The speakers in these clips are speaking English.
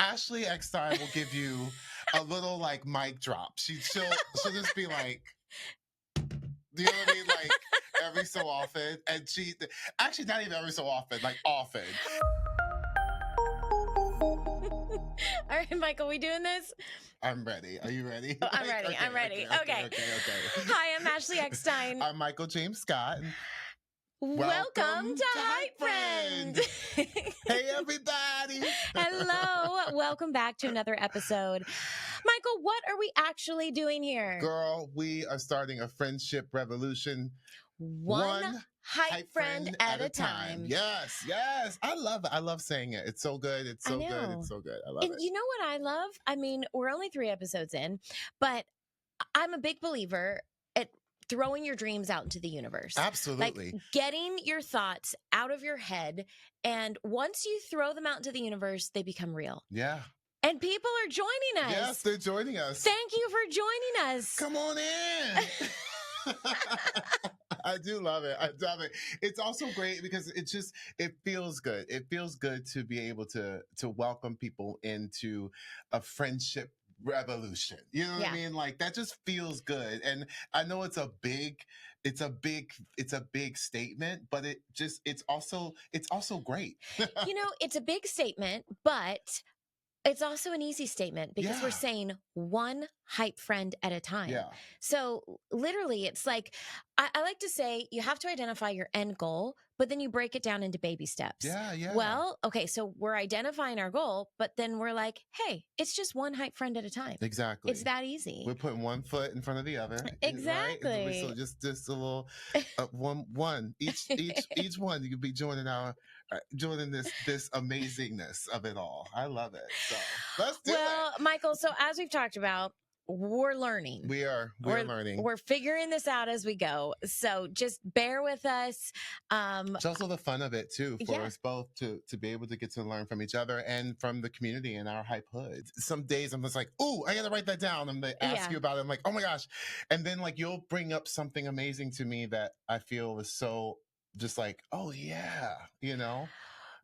Ashley Eckstein will give you a little like mic drop. She'll just be like, do you know what I mean? Like every so often. And she actually not even every so often, like often. All right, Michael, we doing this? I'm ready. Are you ready? Oh, I'm ready. I'm ready. Okay. Hi, I'm Ashley Eckstein. I'm Michael James Scott. Welcome to HypeFriend. Hey, everybody. Hello. Welcome back to another episode. Michael, what are we actually doing here? Girl, we are starting a friendship revolution. One HypeFriend at a time. Yes. I love it. I love saying it. It's so good. It's so good. It's so good. I love it. You know what I love? I mean, we're only 3 episodes in, but I'm a big believer at throwing your dreams out into the universe. Absolutely. Like getting your thoughts out of your head. And once you throw them out into the universe, they become real. Yeah. And people are joining us. Yes, they're joining us. Thank you for joining us. Come on in. I do love it. I love it. It's also great because it feels good. It feels good to be able to welcome people into a friendship revolution. You know what I mean? Like that just feels good. And I know it's a big statement, but it's also great. You know, it's a big statement, but it's also an easy statement because we're saying one hype friend at a time. Yeah. So literally it's like, I like to say you have to identify your end goal, but then you break it down into baby steps. Yeah. Well, okay, so we're identifying our goal, but then we're like, hey, it's just one hype friend at a time. Exactly. It's that easy. We're putting one foot in front of the other. Exactly. Right? So just a little one each one. You could be joining this amazingness of it all. I love it. So let's do it. Well, Michael, so as we've talked about, we're learning. We're learning. We're figuring this out as we go. So just bear with us. It's also the fun of it too for us both to be able to get to learn from each other and from the community in our hype hood. Some days I'm just like, ooh, I gotta write that down. And they ask you about it. I'm like, oh my gosh. And then like you'll bring up something amazing to me that I feel is so just like, oh yeah, you know?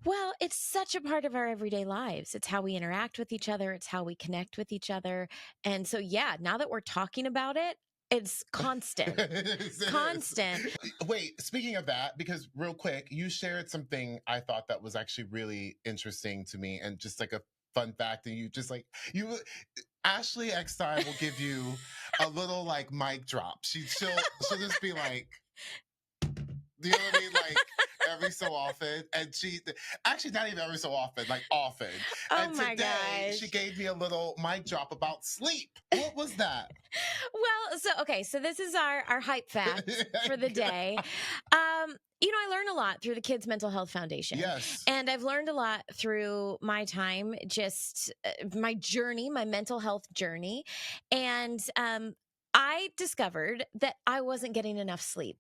Well, it's such a part of our everyday lives. It's how we interact with each other. It's how we connect with each other. And so, now that we're talking about it, it's constant. Constant. Wait, speaking of that, because real quick, you shared something I thought that was actually really interesting to me and just like a fun fact. And Ashley Eckstein will give you a little like mic drop. She'll just be like, do you know what I mean? Like every so often. And she actually not even every so often, like often. Oh and my today gosh. she gave me a little mic drop about sleep. What was that? Well, so this is our hype fact for the day. You know, I learn a lot through the Kids Mental Health Foundation. Yes. And I've learned a lot through my time, just my journey, my mental health journey. And I discovered that I wasn't getting enough sleep.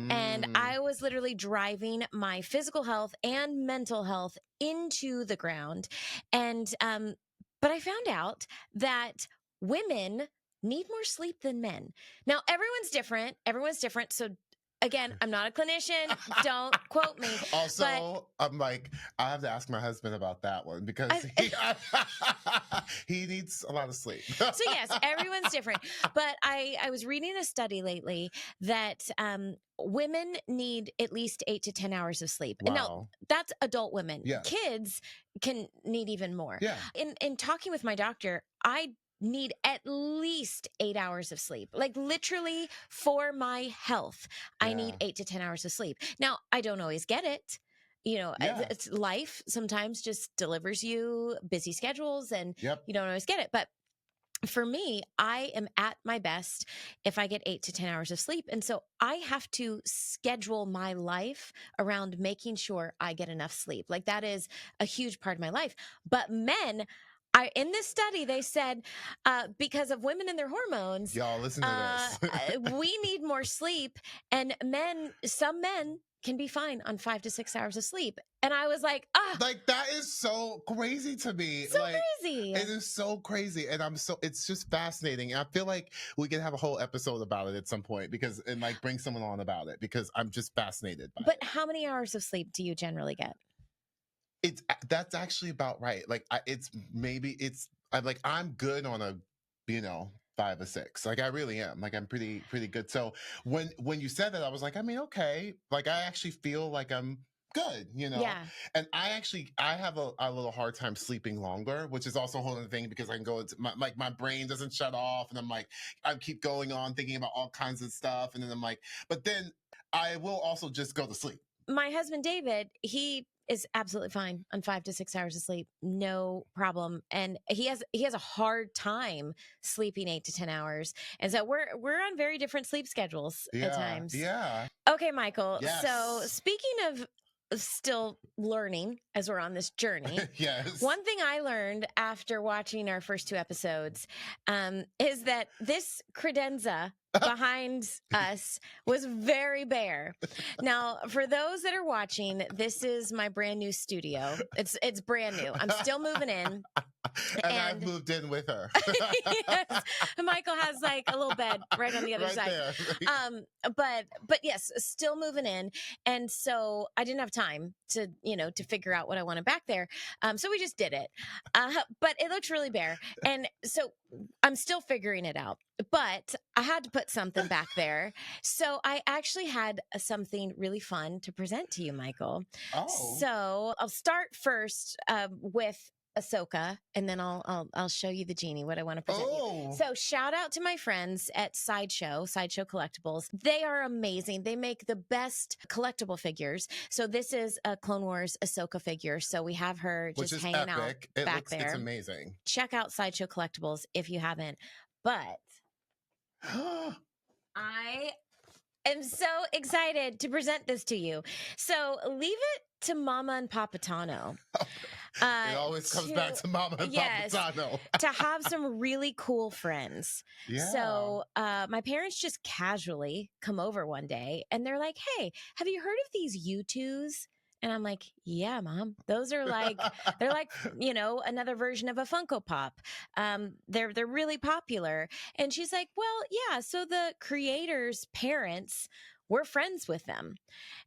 And I was literally driving my physical health and mental health into the ground. And, but I found out that women need more sleep than men. Now, everyone's different. So again, I'm not a clinician. Don't quote me. Also, I'm like, I have to ask my husband about that one because he needs a lot of sleep. So yes, everyone's different. But I was reading a study lately that women need at least 8 to 10 hours of sleep. Wow. Now, that's adult women. Yeah. Kids can need even more. Yeah. In talking with my doctor, I need at least 8 hours of sleep. Like literally for my health, I need 8 to 10 hours of sleep. Now, I don't always get it. You know, it's life sometimes just delivers you busy schedules and you don't always get it. But for me, I am at my best if I get 8 to 10 hours of sleep. And so I have to schedule my life around making sure I get enough sleep. Like that is a huge part of my life. But men, in this study, they said because of women and their hormones, y'all listen to this. We need more sleep, and some men can be fine on 5 to 6 hours of sleep. And I was like, like that is so crazy to me. So like, crazy. It is so crazy. And it's just fascinating. I feel like we can have a whole episode about it at some point and like bring someone on about it because I'm just fascinated by it. But how many hours of sleep do you generally get? That's actually about right. Like I'm good on a, 5 or 6. Like I really am. Like I'm pretty good. So when you said that, I was like, I mean, okay. Like I actually feel like I'm good, Yeah. And I have a little hard time sleeping longer, which is also a whole other thing because I can go into my brain doesn't shut off, and I'm like I keep going on thinking about all kinds of stuff, and then I'm like, but then I will also just go to sleep. My husband, David, he is absolutely fine on 5 to 6 hours of sleep. No problem. And he has a hard time sleeping 8 to 10 hours. And so we're on very different sleep schedules at times. Yeah. Okay, Michael. Yes. So speaking of still learning as we're on this journey. Yes. One thing I learned after watching our first 2 episodes is that this credenza behind us was very bare. Now, for those that are watching, this is my brand new studio. It's brand new. I'm still moving in. And I've moved in with her. Yes. Michael has like a little bed right on the other side. There. But yes, still moving in. And so I didn't have time to, to figure out what I wanted back there. So we just did it. But it looks really bare. And so I'm still figuring it out. But I had to put something back there. So I actually had something really fun to present to you, Michael. Oh. So I'll start first with Ahsoka, and then I'll show you the genie, what I want to present you. So shout out to my friends at Sideshow Collectibles. They are amazing. They make the best collectible figures. So this is a Clone Wars Ahsoka figure. So we have her just hanging epic. Out back there. It's amazing. Check out Sideshow Collectibles if you haven't. But I am so excited to present this to you. So leave it to Mama and Papa Tano. It always comes back to Mama and Papa Tano. To have some really cool friends. Yeah. So my parents just casually come over one day and they're like, hey, have you heard of these U2s? And I'm like, yeah, Mom, those are like, they're like, another version of a Funko Pop. They're really popular. And she's like, well, yeah. So the creators' parents were friends with them.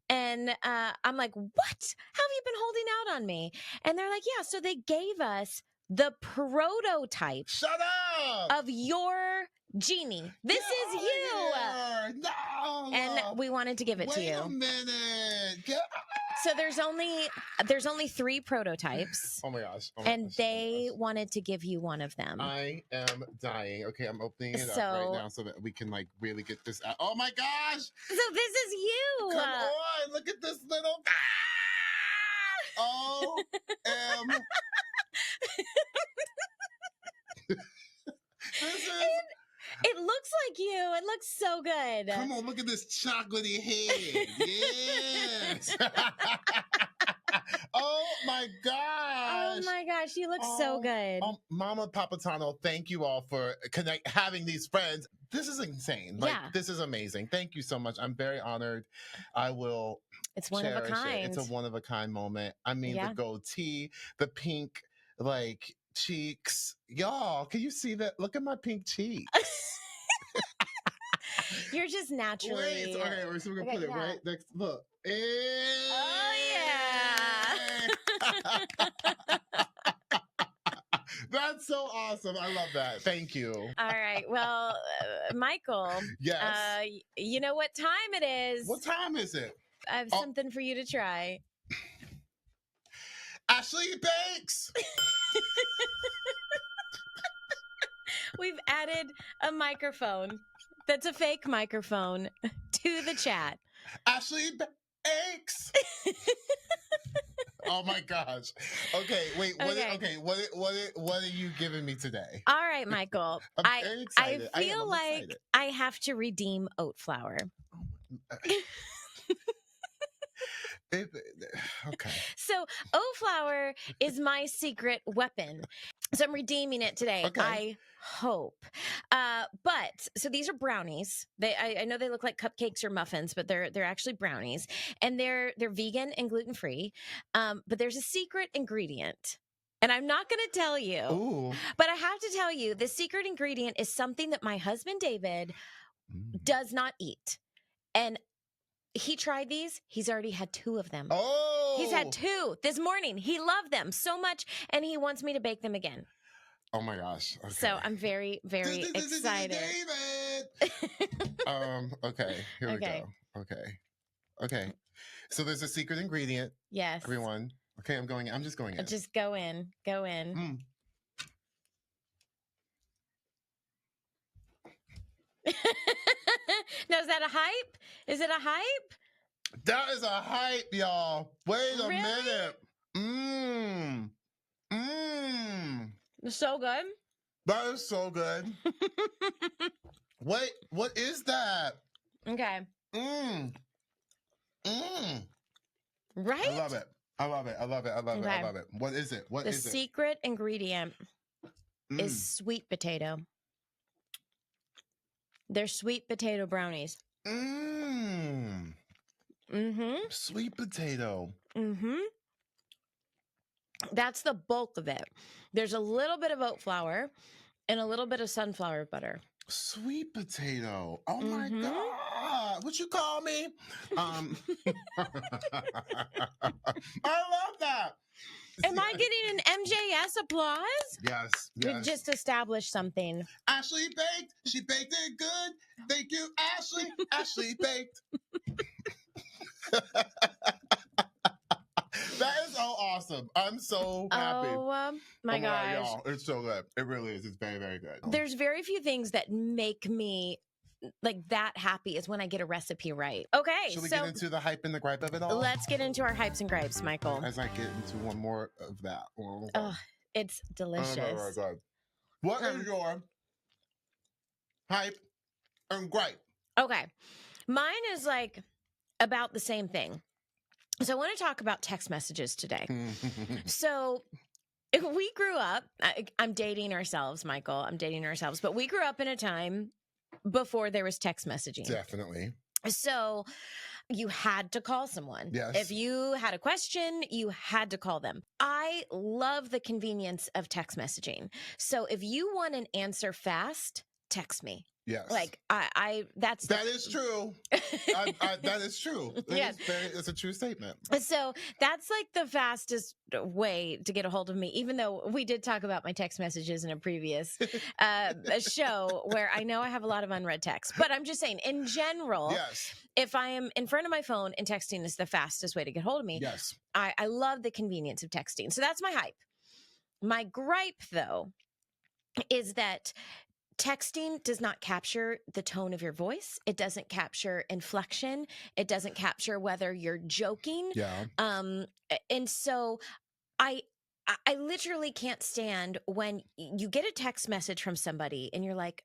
And I'm like, what? How have you been holding out on me? And they're like, yeah. So they gave us the prototype. Shut up! Of your genie. This is you. No. And we wanted to give it to you. Wait a minute. So there's only 3 prototypes. Oh my gosh. They wanted to give you one of them. I am dying. Okay, I'm opening it up right now so that we can like really get this out. Oh my gosh. So this is you. Come on, look at this little It looks like you. It looks so good. Come on, look at this chocolatey head. Yes. Oh my gosh. Oh my gosh, you look so good. Mama Papatano, thank you all for having these friends. This is insane. This is amazing. Thank you so much. I'm very honored. I will It's one of a kind. It's a one of a kind moment. I mean, the goatee, the pink, cheeks. Y'all, can you see that? Look at my pink cheeks. You're just naturally. Okay, so we're gonna put it right next. Look. Oh yeah. That's so awesome. I love that. Thank you. All right. Well, Michael. Yes. You know what time it is? What time is it? I have something for you to try. Ashley Banks. We've added a microphone that's a fake microphone to the chat. Ashley Banks. Oh my gosh. Okay, wait. What are you giving me today? All right, Michael. I'm very excited. I feel like I have to redeem oat flour. Okay. So oat flour is my secret weapon. So I'm redeeming it today. Okay. I hope. But so these are brownies. I know they look like cupcakes or muffins, but they're actually brownies, and they're vegan and gluten free. But there's a secret ingredient. And I'm not going to tell you. Ooh. But I have to tell you, the secret ingredient is something that my husband David does not eat. And he tried these. He's already had 2 of them. Oh, he's had 2 this morning. He loved them so much, and he wants me to bake them again. Oh my gosh. Okay. So I'm very, very excited. David! Okay, here we go. Okay. So there's a secret ingredient. Yes. Everyone. Okay, I'm just going in. Just go in. Go in. Mm. Now, is that a hype? Is it a hype? That is a hype, y'all. Wait a minute. So good. That is so good. Wait, what is that? Okay. Right? I love it. I love it. What is it? The secret ingredient is sweet potato. They're sweet potato brownies. Sweet potato. That's the bulk of it. There's a little bit of oat flour and a little bit of sunflower butter. Sweet potato. Oh my God. What you call me? I love that. Am I getting an MJS applause? Yes. We just established something. Ashley baked. She baked it good. Thank you, Ashley. Ashley baked. That is so awesome. I'm so happy. Oh my gosh. Y'all, it's so good. It really is. It's very, very good. There's very few things that make me like that happy is when I get a recipe right. Okay. Should we get into the hype and the gripe of it all? Let's get into our hypes and gripes, Michael. As I get into one more of that. Oh, it's delicious. Oh my God. What is your hype and gripe? Okay. Mine is like about the same thing. So I want to talk about text messages today. So we grew up, I'm dating ourselves, Michael. I'm dating ourselves, but we grew up in a time before there was text messaging. Definitely. So you had to call someone. Yes. If you had a question, you had to call them. I love the convenience of text messaging. So if you want an answer fast, text me. Yes. Like that is true. That is true. It's a true statement. So that's like the fastest way to get a hold of me, even though we did talk about my text messages in a previous show where I know I have a lot of unread texts, but I'm just saying in general, yes. If I am in front of my phone and texting is the fastest way to get hold of me, yes. I love the convenience of texting. So that's my hype. My gripe though, is that texting does not capture the tone of your voice. It doesn't capture inflection. It doesn't capture whether you're joking. Yeah. And so I literally can't stand when you get a text message from somebody and you're like,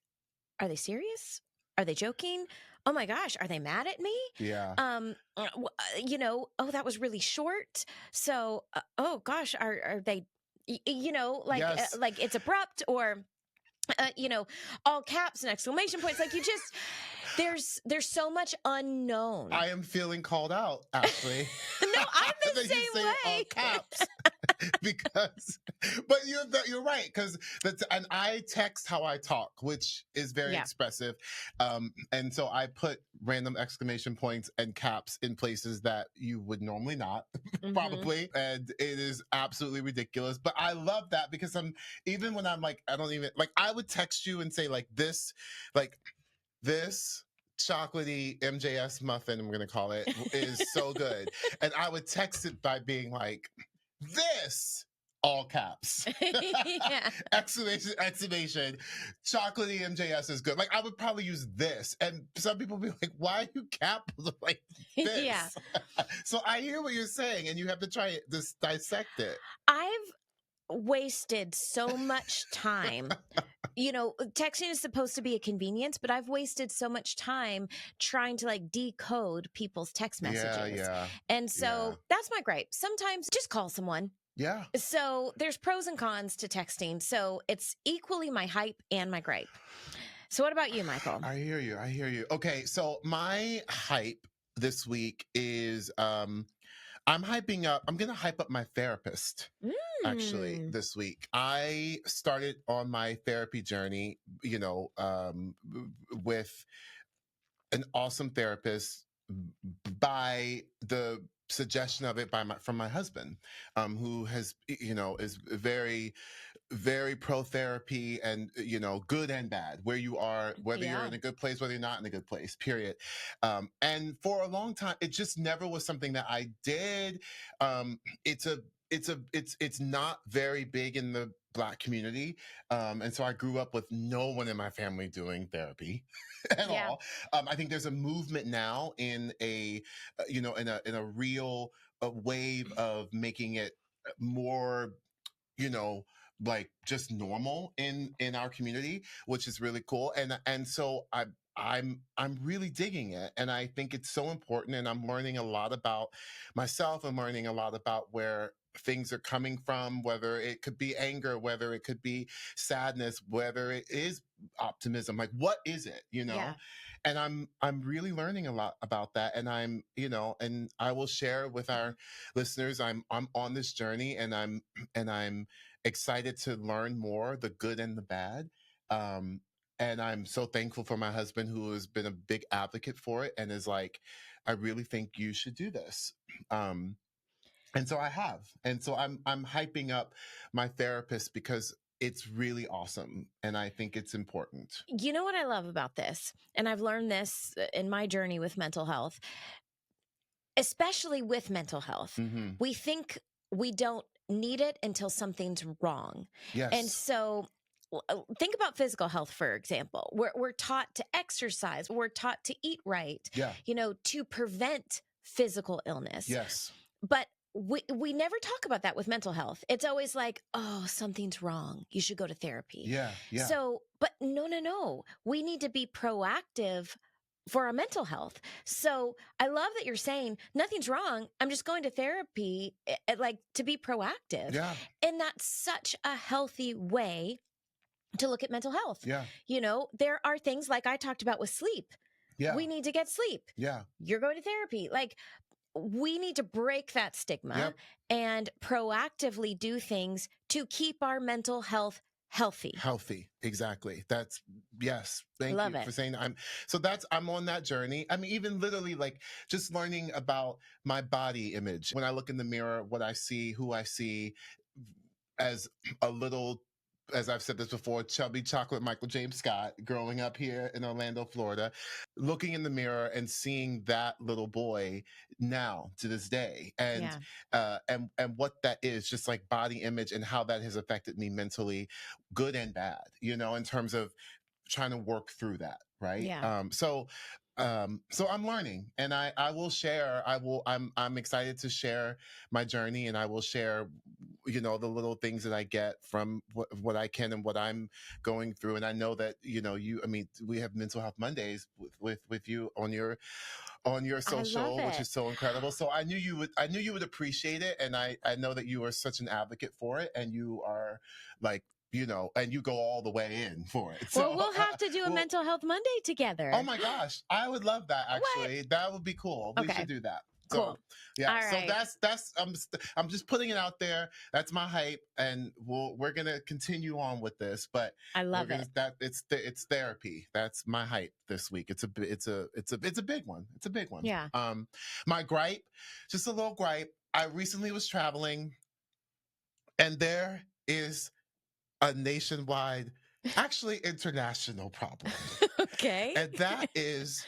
are they serious? Are they joking? Oh my gosh, are they mad at me? Yeah. Oh, that was really short. So, oh gosh, are they, like, yes. like it's abrupt or, all caps and exclamation points. Like there's so much unknown. I am feeling called out, Ashley. No, I'm the same way. All caps. But you're right, and I text how I talk, which is very expressive, and so I put random exclamation points and caps in places that you would normally not, probably, and it is absolutely ridiculous. But I love that because even when I'm like, I don't even like, I would text you and say this chocolatey MJS muffin, I'm gonna call it, is so good, and I would text it by being like, this, all caps. Exclamation, chocolatey MJS is good. Like, I would probably use this. And some people be like, why are you cap like this? Yeah. So I hear what you're saying, and you have to try to dissect it. I've wasted so much time. Texting is supposed to be a convenience, but I've wasted so much time trying to like decode people's text messages. Yeah. And so that's my gripe. Sometimes just call someone. Yeah. So there's pros and cons to texting. So it's equally my hype and my gripe. So what about you, Michael? I hear you. Okay. So my hype this week is, I'm going to hype up my therapist. Actually, this week. I started on my therapy journey, with an awesome therapist. by the suggestion of it from my husband, who has, is very pro therapy, and good and bad, where you are, whether you're in a good place, whether you're not in a good place, period. And for a long time it just never was something that I did. It's not very big in the Black community, and so I grew up with no one in my family doing therapy at all. I think there's a movement now in in a real wave of making it more, you know like, just normal in our community, which is really cool. And so I'm really digging it, and I think it's so important, and I'm learning a lot about myself. I'm learning a lot about where things are coming from, whether it could be anger, whether it could be sadness, whether it is optimism. Like, what is it, and I'm really learning a lot about that. And and I will share with our listeners, I'm on this journey, and I'm excited to learn more, the good and the bad. And I'm so thankful for my husband, who has been a big advocate for it and is like, I really think you should do this. And so I have. And so I'm hyping up my therapist because it's really awesome. And I think it's important. You know what I love about this? And I've learned this in my journey with mental health, especially with mental health. Mm-hmm. We think we don't need it until something's wrong. Yes. And so think about physical health, for example. We're taught to exercise. We're taught to eat right, to prevent physical illness. Yes. But we never talk about that with mental health. It's always like, oh, something's wrong, you should go to therapy. Yeah. So, but no. We need to be proactive for our mental health. So I love that you're saying nothing's wrong, I'm just going to therapy, like, to be proactive. Yeah. And that's such a healthy way to look at mental health. Yeah. There are things like I talked about with sleep. Yeah. We need to get sleep. Yeah. You're going to therapy. Like, we need to break that stigma and proactively do things to keep our mental health healthy. Exactly. Yes. Thank Love you for saying that. I'm on that journey. I mean, even literally, like, just learning about my body image. When I look in the mirror, what I see, who I see, as a little, as I've said this before, chubby chocolate Michael James Scott, growing up here in Orlando, Florida, looking in the mirror and seeing that little boy now to this day, and what that is, just like body image, and how that has affected me mentally, good and bad, in terms of trying to work through that. Right. Yeah. So I'm learning, and I will share. I'm excited to share my journey, and I will share, the little things that I get from what I can and what I'm going through. And I know that, we have Mental Health Mondays with you on your social, which is so incredible. So I knew you would appreciate it. And I know that you are such an advocate for it, and you are, like, and you go all the way in for it. So, well, we'll have to do a Mental Health Monday together. Oh my gosh, I would love that. Actually, that would be cool. We should do that. So, cool. Yeah. All so right. that's I'm just putting it out there. That's my hype, and we're gonna continue on with this. But I love it. It's therapy. That's my hype this week. It's a big one. It's a big one. Yeah. My gripe, just a little gripe. I recently was traveling, and there is a nationwide, actually international problem. Okay. And that is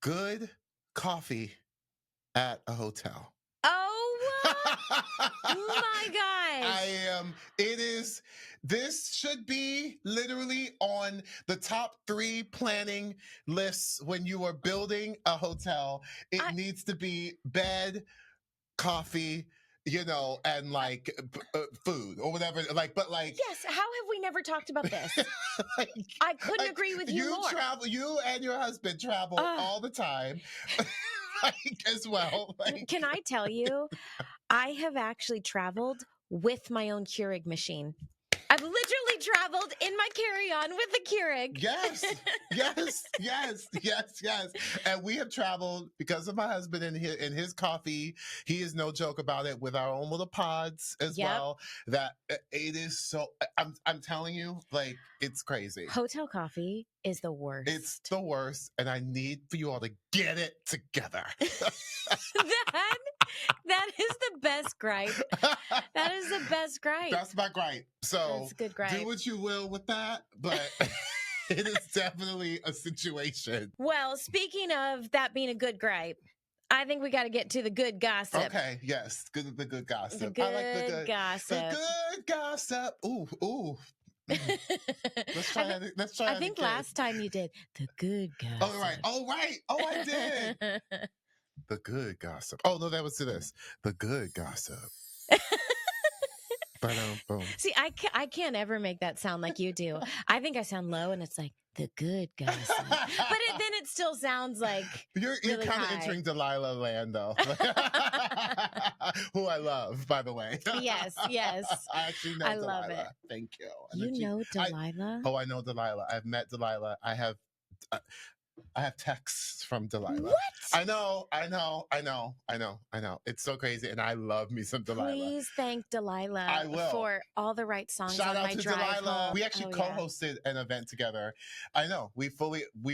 good coffee at a hotel. Oh my gosh. This should be literally on the top 3 planning lists when you are building a hotel. It needs to be bed, coffee, and like food or whatever. Yes. How have we never talked about this? I couldn't agree with you more. You and your husband travel all the time, as well. Can I tell you, I have actually traveled with my own Keurig machine. I've literally traveled in my carry-on with a Keurig. Yes. And we have traveled because of my husband and his coffee. He is no joke about it, with our own little pods as well. That it is so. I'm telling you, like, it's crazy. Hotel coffee is the worst. It's the worst, and I need for you all to get it together. That is the best gripe. That is the best gripe. That's my gripe. So that's a good gripe. Do what you will with that, but it is definitely a situation. Well, speaking of that being a good gripe, I think we got to get to the good gossip. Okay, yes, the good gossip. The good I like the good gossip. The good gossip. Ooh. Let's try that. Let's try. I think last time you did the good gossip. Oh right. Oh, I did. The good gossip. Oh no, that was to this. The good gossip. Boom. See, I can't ever make that sound like you do. I think I sound low, and it's like the good gossip, but then it still sounds like you're really kind of entering Delilah land, though. Who I love, by the way. Yes. I actually know Delilah. Love it. Thank you. You know Delilah? I know Delilah. I've met Delilah. I have texts from Delilah. What? I know. It's so crazy, and I love me some Delilah. Please thank Delilah I will. For all the right songs. Shout on out my to drive Delilah. home. We actually co-hosted an event together. I know. We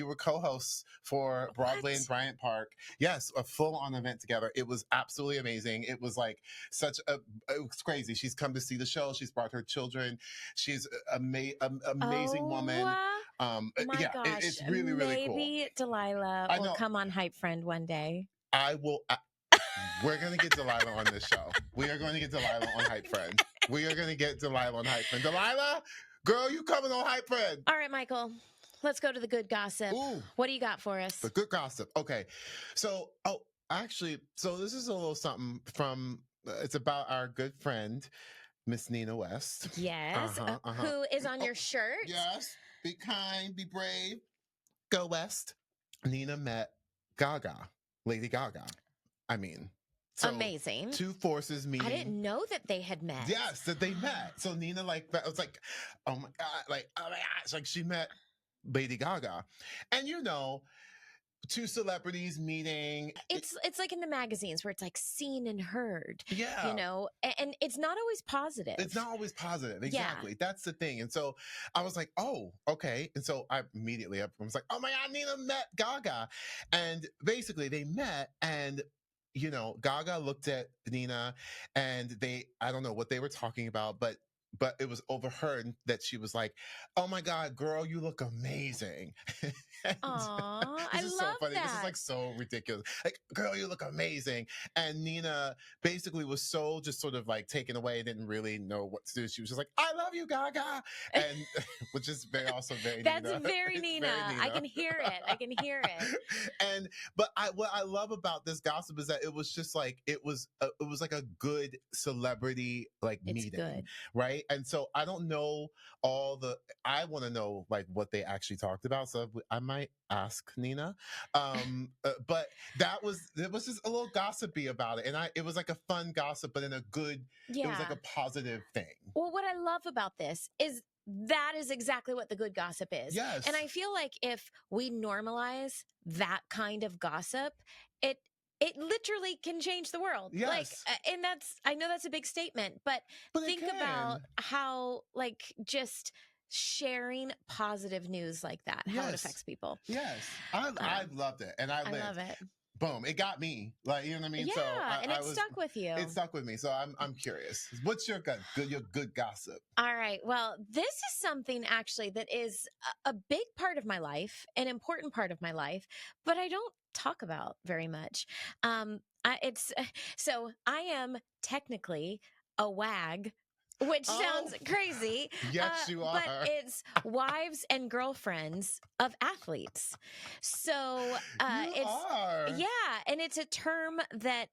were co-hosts for Broadway and Bryant Park. Yes, a full-on event together. It was absolutely amazing. It was like it was crazy. She's come to see the show. She's brought her children. She's an amazing woman. My gosh. It's really, really cool. Maybe Delilah will come on HypeFriend one day. I will. We're going to get Delilah on this show. We are going to get Delilah on HypeFriend. We are going to get Delilah on HypeFriend. Delilah, girl, you coming on HypeFriend. All right, Michael. Let's go to the good gossip. Ooh, what do you got for us? The good gossip. Okay. So this is a little something from, it's about our good friend, Miss Nina West. Yes. Who is on your shirt. Yes. Be kind, be brave. Go West. Nina met Lady Gaga. I mean, so amazing. Two forces meeting. I didn't know that they had met. Yes, that they met. So Nina I was like, oh my gosh. Like she met Lady Gaga. And two celebrities meeting. It's like in the magazines where it's like seen and heard. Yeah. And it's not always positive. It's not always positive. Exactly. Yeah. That's the thing. And so I was like, oh, okay. And so I was like, oh my God, Nina met Gaga. And basically they met and Gaga looked at Nina and I don't know what they were talking about, but it was overheard that she was like, oh my God, girl, you look amazing. Aww, I love so funny. that. This is like so ridiculous. Like, girl, you look amazing. And Nina basically was so just sort of like taken away, didn't really know what to do. She was just like, I love you, Gaga. And which is also very That's Nina. Very Nina. I can hear it. But what I love about this gossip is that it was just like, it was like a good celebrity meeting. Good. Right. And so I don't know I want to know like what they actually talked about. So I might ask Nina. But it was just a little gossipy about it. And it was like a fun gossip, but in a good, it was like a positive thing. Well, what I love about this is that is exactly what the good gossip is. Yes. And I feel like if we normalize that kind of gossip, it literally can change the world. Yes. And I know that's a big statement, but think about how just sharing positive news like that, how it affects people. Yes. I loved it. And I love it. Boom. It got me. Like, you know what I mean? Yeah. So and it stuck with you. It stuck with me. So I'm curious. What's your good gossip? All right. Well, this is something actually that is a big part of my life, an important part of my life, but I don't talk about very much. So I am technically a WAG, which sounds crazy. Yes, you are. But it's wives and girlfriends of athletes. So yeah, and it's a term that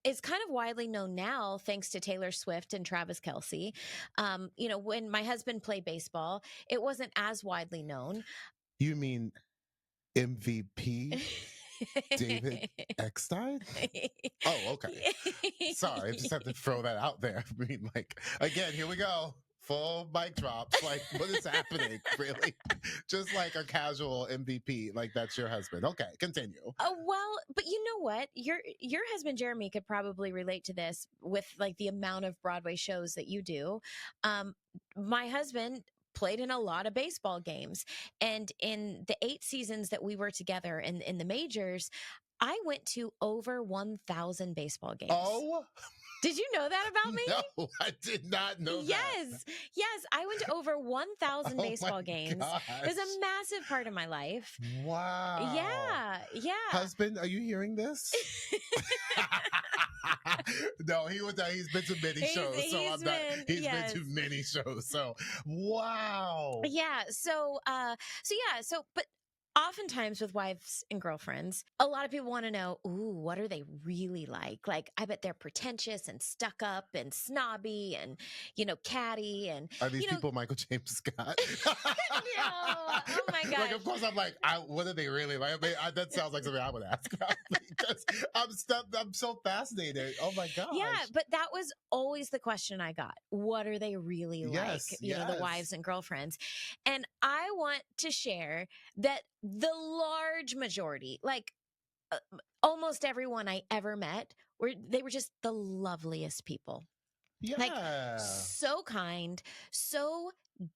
is kind of widely known now thanks to Taylor Swift and Travis Kelce. When my husband played baseball, it wasn't as widely known. You mean MVP? David Eckstein? Oh, okay. Sorry, I just have to throw that out there. I mean, again, here we go. Full mic drops. What is happening? Really? Just like a casual MVP, that's your husband. Okay, continue. Well, but you know what? Your husband Jeremy could probably relate to this with the amount of Broadway shows that you do. My husband played in a lot of baseball games. And in the 8 seasons that we were together in the majors, I went to over 1,000 baseball games. Oh, did you know that about me? No, I did not know that. Yes. I went to over 1,000 baseball games. Gosh. It was a massive part of my life. Wow. Yeah. Husband, are you hearing this? No, he's been to many shows. He's been to many shows. So, wow. Yeah. But oftentimes with wives and girlfriends, a lot of people want to know, ooh, what are they really like? Like, I bet they're pretentious and stuck up and snobby and, catty. And are these people Michael James Scott? No. Oh my God. Like, of course, I'm like, what are they really like? I mean, that sounds like something I would ask because I'm so fascinated. Oh my gosh. Yeah, but that was always the question I got. What are they really like? The wives and girlfriends. And I want to share that the large majority, like almost everyone I ever met, they were just the loveliest people. Yeah. Like, so kind, so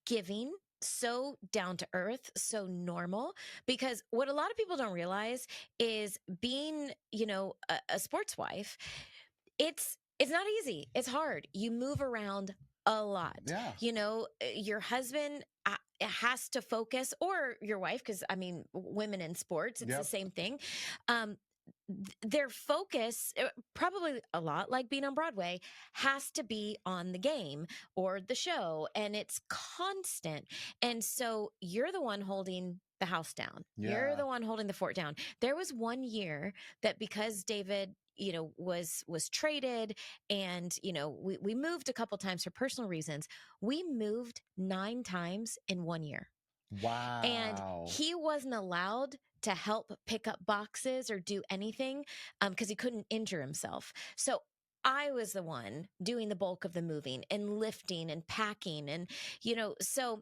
giving, so down to earth, so normal. Because what a lot of people don't realize is being, a sports wife, it's not easy. It's hard. You move around a lot. Yeah. Your husband has to focus, or your wife, because I mean, women in sports, it's the same thing. Their focus, probably a lot like being on Broadway, has to be on the game or the show, and it's constant. And so you're the one holding the house down. Yeah. You're the one holding the fort down. There was one year that because David, was traded, and we moved a couple times for personal reasons. We moved 9 times in 1 year. Wow. And he wasn't allowed to help pick up boxes or do anything because he couldn't injure himself. So I was the one doing the bulk of the moving and lifting and packing. And, so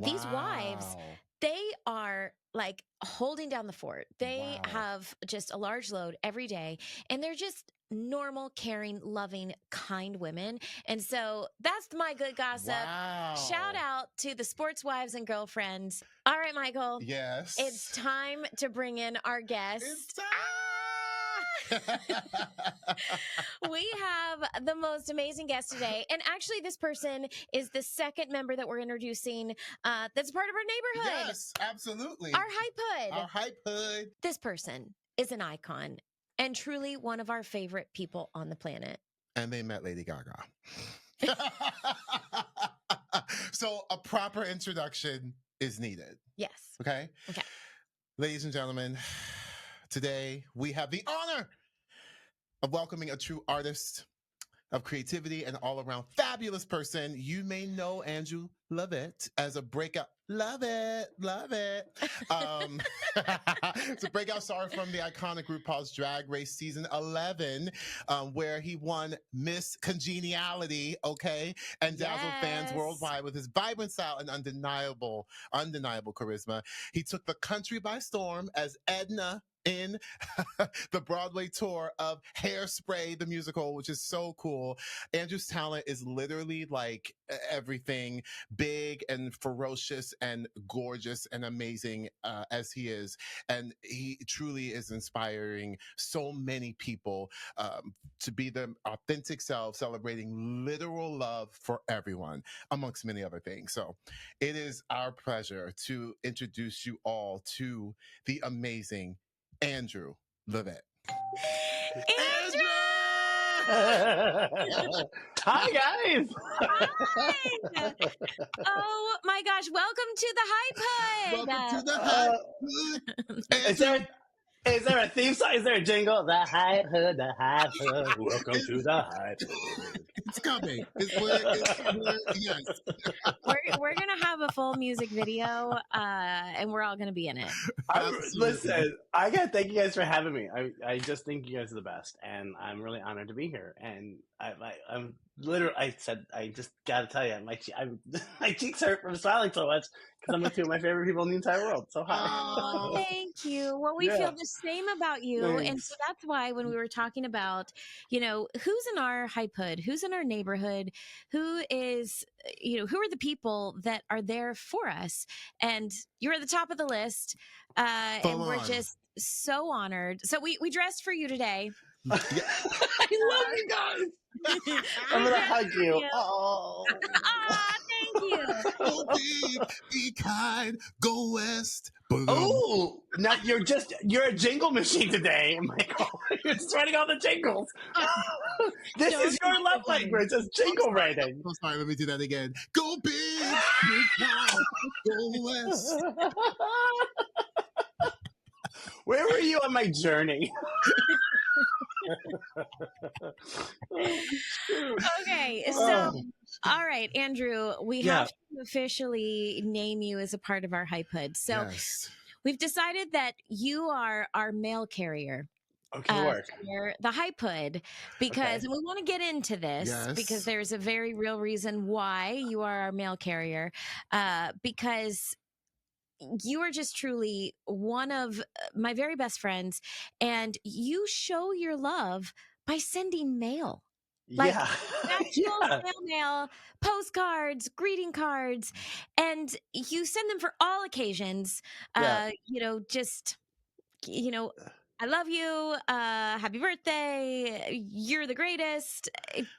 these wives, they are like holding down the fort. They have just a large load every day, and they're just normal, caring, loving, kind women. And so that's my good gossip. Wow. Shout out to the sports wives and girlfriends. All right, Michael. Yes. It's time to bring in our guest. It's time. We have the most amazing guest today. And actually, this person is the second member that we're introducing that's part of our neighborhood. Yes, absolutely. Our Hype Hood. Our Hype Hood. This person is an icon and truly one of our favorite people on the planet. And they met Lady Gaga. So a proper introduction is needed. Yes. Okay? Okay. Ladies and gentlemen, today we have the honor of welcoming a true artist of creativity and all-around fabulous person. You may know Andrew Levitt as a breakout. Love it. It's a breakout star from the iconic RuPaul's Drag Race season 11, where he won Miss Congeniality, and dazzled fans worldwide with his vibrant style and undeniable charisma. He took the country by storm as Edna in the Broadway tour of Hairspray, the musical, which is so cool. Andrew's talent is literally like everything big and ferocious and gorgeous and amazing as he is. And he truly is inspiring so many people to be their authentic self, celebrating literal love for everyone, amongst many other things. So it is our pleasure to introduce you all to the amazing Andrew Levitt. Andrew! Hi, guys. Hi. Oh my gosh! Welcome to the Hype Hood. Welcome to the Hype Hood. Is there a theme song? Is there a jingle? The Hype Hood, the Hype Hood. Welcome to the Hype Hood. It's coming. Yes. We're gonna have a full music video, and we're all gonna be in it. Listen, I gotta thank you guys for having me. I just think you guys are the best, and I'm really honored to be here. And I'm literally, I just gotta tell you, my cheeks hurt from smiling so much because I'm with two of my favorite people in the entire world. So hi. Oh, thank you. Well, we feel Yeah. the same about you. And so Thanks. that's why when we were talking about, who's in our hype hood, who's in our neighborhood, who is, who are the people that are there for us? And you're at the top of the list. And we're just so honored. So we dressed for you today. I love you guys. I'm gonna hug you. Oh, thank you. Go big, be kind, go west. Boom. Oh, now you're a jingle machine today, Michael. You're just writing all the jingles. This is your love language, is jingle writing. I'm sorry, let me do that again. Go big, be kind, go west. Where were you on my journey? Okay, so all right, Andrew, we have to officially name you as a part of our hype hood. So we've decided that you are our mail carrier. Okay, for the hype hood, because and we want to get into this because there's a very real reason why you are our mail carrier, because you are just truly one of my very best friends, and you show your love by sending mail. Like actual mail, postcards, greeting cards, and you send them for all occasions. Just I love you. Happy birthday. You're the greatest.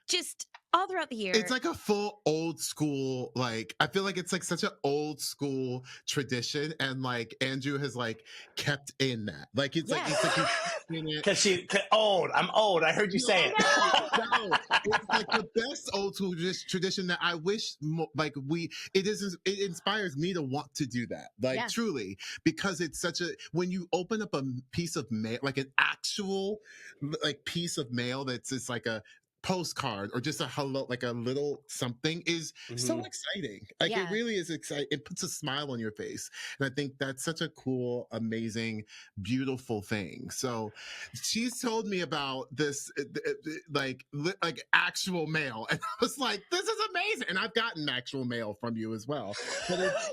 Just all throughout the year. It's like a full old school, like, I feel like it's like such an old school tradition. And like Andrew has like kept in that. Like, it's like, because I'm old. I heard you say it. No, it's like the best old school tradition that I wish it inspires me to want to do that. Like truly, because it's such when you open up a piece of mail, like an actual like piece of mail that's just like a postcard or just a hello, like a little something is so exciting. Like it really is exciting. It puts a smile on your face. And I think that's such a cool, amazing, beautiful thing. So she's told me about this, like actual mail. And I was like, this is amazing. And I've gotten actual mail from you as well. But it's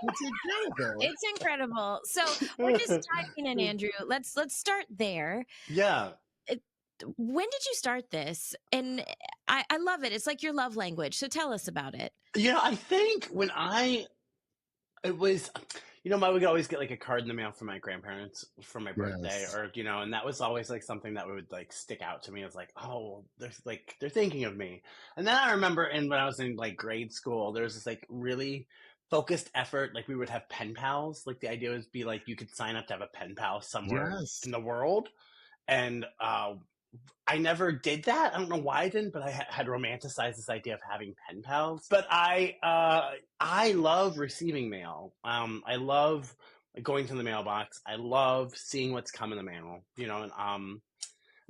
incredible. It's incredible. So we're just diving in, Andrew. Let's start there. Yeah. When did you start this? And I love it. It's like your love language. So tell us about it. I think when it was, we would always get like a card in the mail from my grandparents for my birthday, or and that was always like something that would like stick out to me. It's like, oh, they're thinking of me. And then I remember, when I was in like grade school, there was this like really focused effort. Like we would have pen pals. Like the idea would be like you could sign up to have a pen pal somewhere in the world, and I never did that. I don't know why I didn't, but I had romanticized this idea of having pen pals. But I love receiving mail. I love going to the mailbox. I love seeing what's come in the mail, and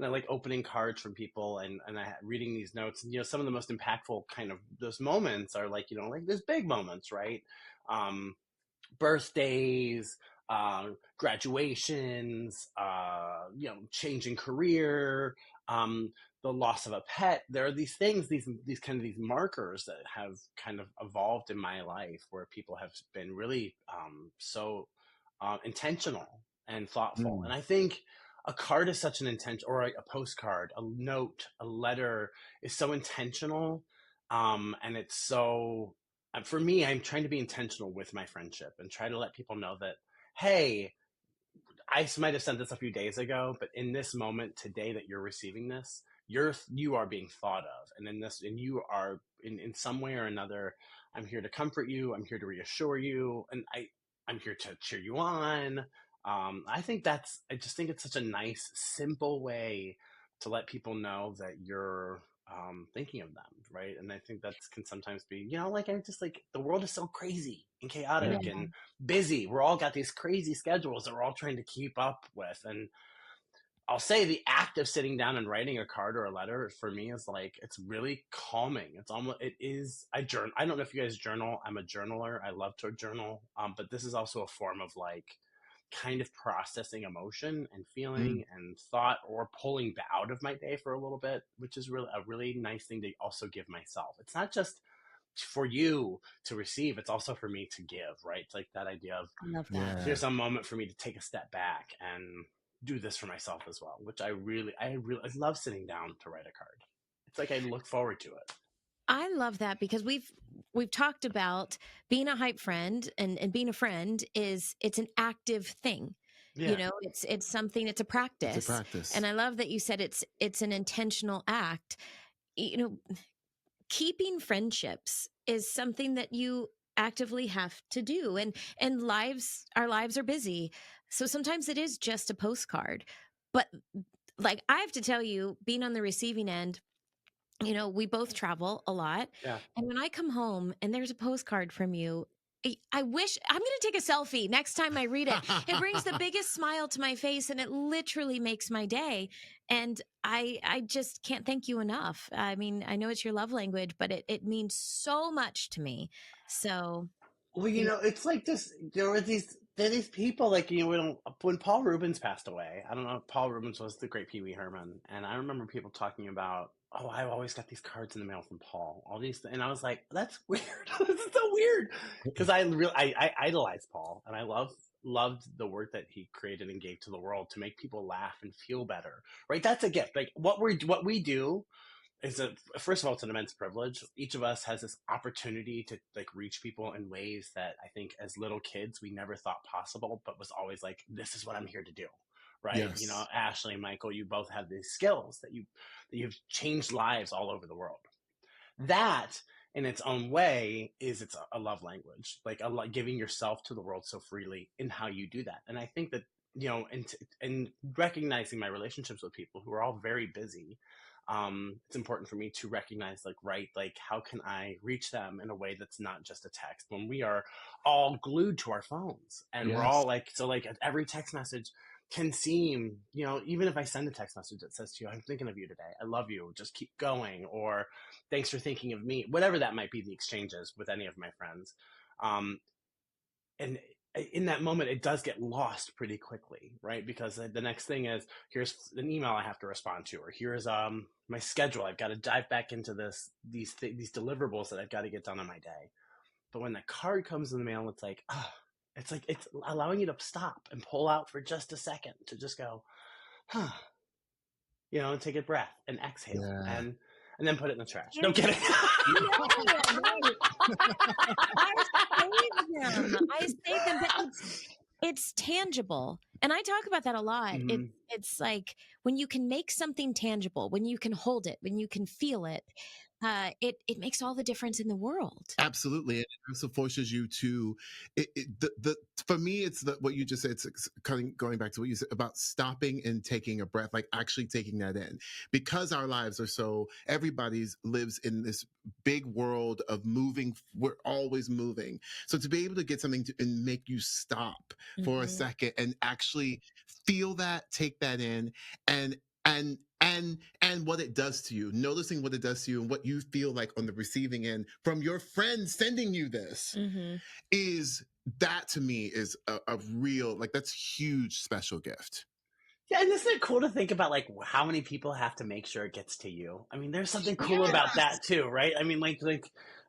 I like opening cards from people and reading these notes. And, some of the most impactful kind of those moments are like, like those big moments, right? Birthdays, graduations, changing career, the loss of a pet. There are these things, these markers that have kind of evolved in my life where people have been really so intentional and thoughtful. And I think a card is such an intention, or a postcard, a note, a letter is so intentional. And it's so, for me, I'm trying to be intentional with my friendship and try to let people know that, hey, I might have sent this a few days ago, but in this moment today that you're receiving this, you are being thought of. And you are in some way or another, I'm here to comfort you. I'm here to reassure you. And I'm here to cheer you on. I just think it's such a nice, simple way to let people know that you're thinking of them, right? And I think that can sometimes be, I'm just like, the world is so crazy and chaotic and busy. We're all got these crazy schedules that we're all trying to keep up with. And I'll say the act of sitting down and writing a card or a letter for me is like, it's really calming. I don't know if you guys journal. I'm a journaler. I love to journal. But this is also a form of like kind of processing emotion and feeling and thought, or pulling out of my day for a little bit, which is really a really nice thing to also give myself. It's not just for you to receive, it's also for me to give, right? It's like that idea of, I love that. there's a moment for me to take a step back and do this for myself as well, which I love sitting down to write a card. It's like I look forward to it. I love that because we've talked about being a hype friend and being a friend it's an active thing. Yeah. You know, it's something, it's a practice. It's a practice. And I love that you said it's an intentional act. You know, keeping friendships is something that you actively have to do, and our lives are busy. So sometimes it is just a postcard. But like, I have to tell you, being on the receiving end, you know, we both travel a lot. Yeah. And when I come home and there's a postcard from you, I wish I'm going to take a selfie next time I read it. It brings the biggest smile to my face, and it literally makes my day. And I just can't thank you enough. I mean, I know it's your love language, but it means so much to me. So, well, you know, it's like this. There are these people, like, you know, when Paul Rubens passed away. I don't know. Paul Rubens was the great Pee Wee Herman, and I remember people talking about, oh, I always got these cards in the mail from Paul. All these, and I was like, that's weird. This is so weird, because I idolized Paul, and I loved the work that he created and gave to the world to make people laugh and feel better. Right? That's a gift. Like what we do is first of all, it's an immense privilege. Each of us has this opportunity to like reach people in ways that I think as little kids we never thought possible, but was always like, this is what I'm here to do. Right. Yes. You know, Ashley and Michael, you both have these skills that you've changed lives all over the world. That in its own way it's a love language, like giving yourself to the world so freely in how you do that. And I think that, you know, and recognizing my relationships with people who are all very busy, it's important for me to recognize, like, how can I reach them in a way that's not just a text when we are all glued to our phones, and we're all like, so like every text message can seem, you know, even if I send a text message that says to you, I'm thinking of you today, I love you, just keep going, or thanks for thinking of me, whatever that might be, the exchanges with any of my friends. And in that moment, it does get lost pretty quickly, right? Because the next thing is, here's an email I have to respond to, or here's my schedule. I've got to dive back into these deliverables that I've got to get done on my day. But when the card comes in the mail, it's like, it's allowing you to stop and pull out for just a second to just go, huh, you know, and take a breath and exhale, and then put it in the trash. No kidding. I save them, but it's tangible. And I talk about that a lot. Mm-hmm. It's like when you can make something tangible, when you can hold it, when you can feel it, it makes all the difference in the world. Absolutely. And it also forces you to, for me, it's what you just said, it's kind of going back to what you said about stopping and taking a breath, like actually taking that in, because our lives are so, everybody's lives in this big world of moving. We're always moving. So to be able to get something and make you stop for a second and actually feel that, take that in, and what it does to you, noticing what it does to you and what you feel like on the receiving end from your friend sending you this, is that, to me, is a real, like, that's huge special gift. Yeah, and isn't it cool to think about, like, how many people have to make sure it gets to you? I mean, there's something cool about that too, right? I mean, like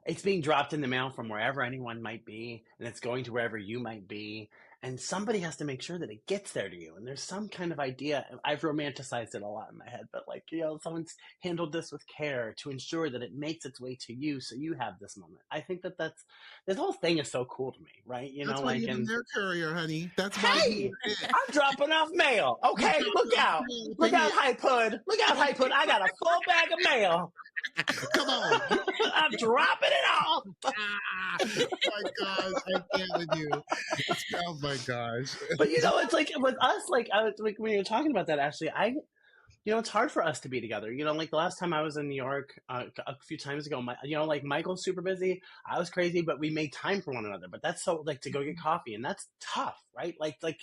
it's being dropped in the mail from wherever anyone might be, and it's going to wherever you might be, and somebody has to make sure that it gets there to you. And there's some kind of idea. I've romanticized it a lot in my head, but, like, you know, someone's handled this with care to ensure that it makes its way to you, so you have this moment. I think that this whole thing is so cool to me, right? You That's know, why like, you're an air courier, honey. That's hey, I'm dropping off mail. Okay, look out, Hype Hood. Look out, Hype Hood. I got a full bag of mail. Come on. I'm dropping it off. Oh my gosh, I can't with you. Oh my gosh. But, you know, it's like with us, like, I was like, when you were talking about that, Ashley, you know, it's hard for us to be together. You know, like the last time I was in New York a few times ago, you know, like Michael's super busy. I was crazy, but we made time for one another. But that's so, like, to go get coffee, and that's tough, right? Like,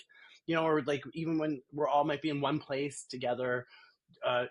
you know, or like even when we're all might be in one place together,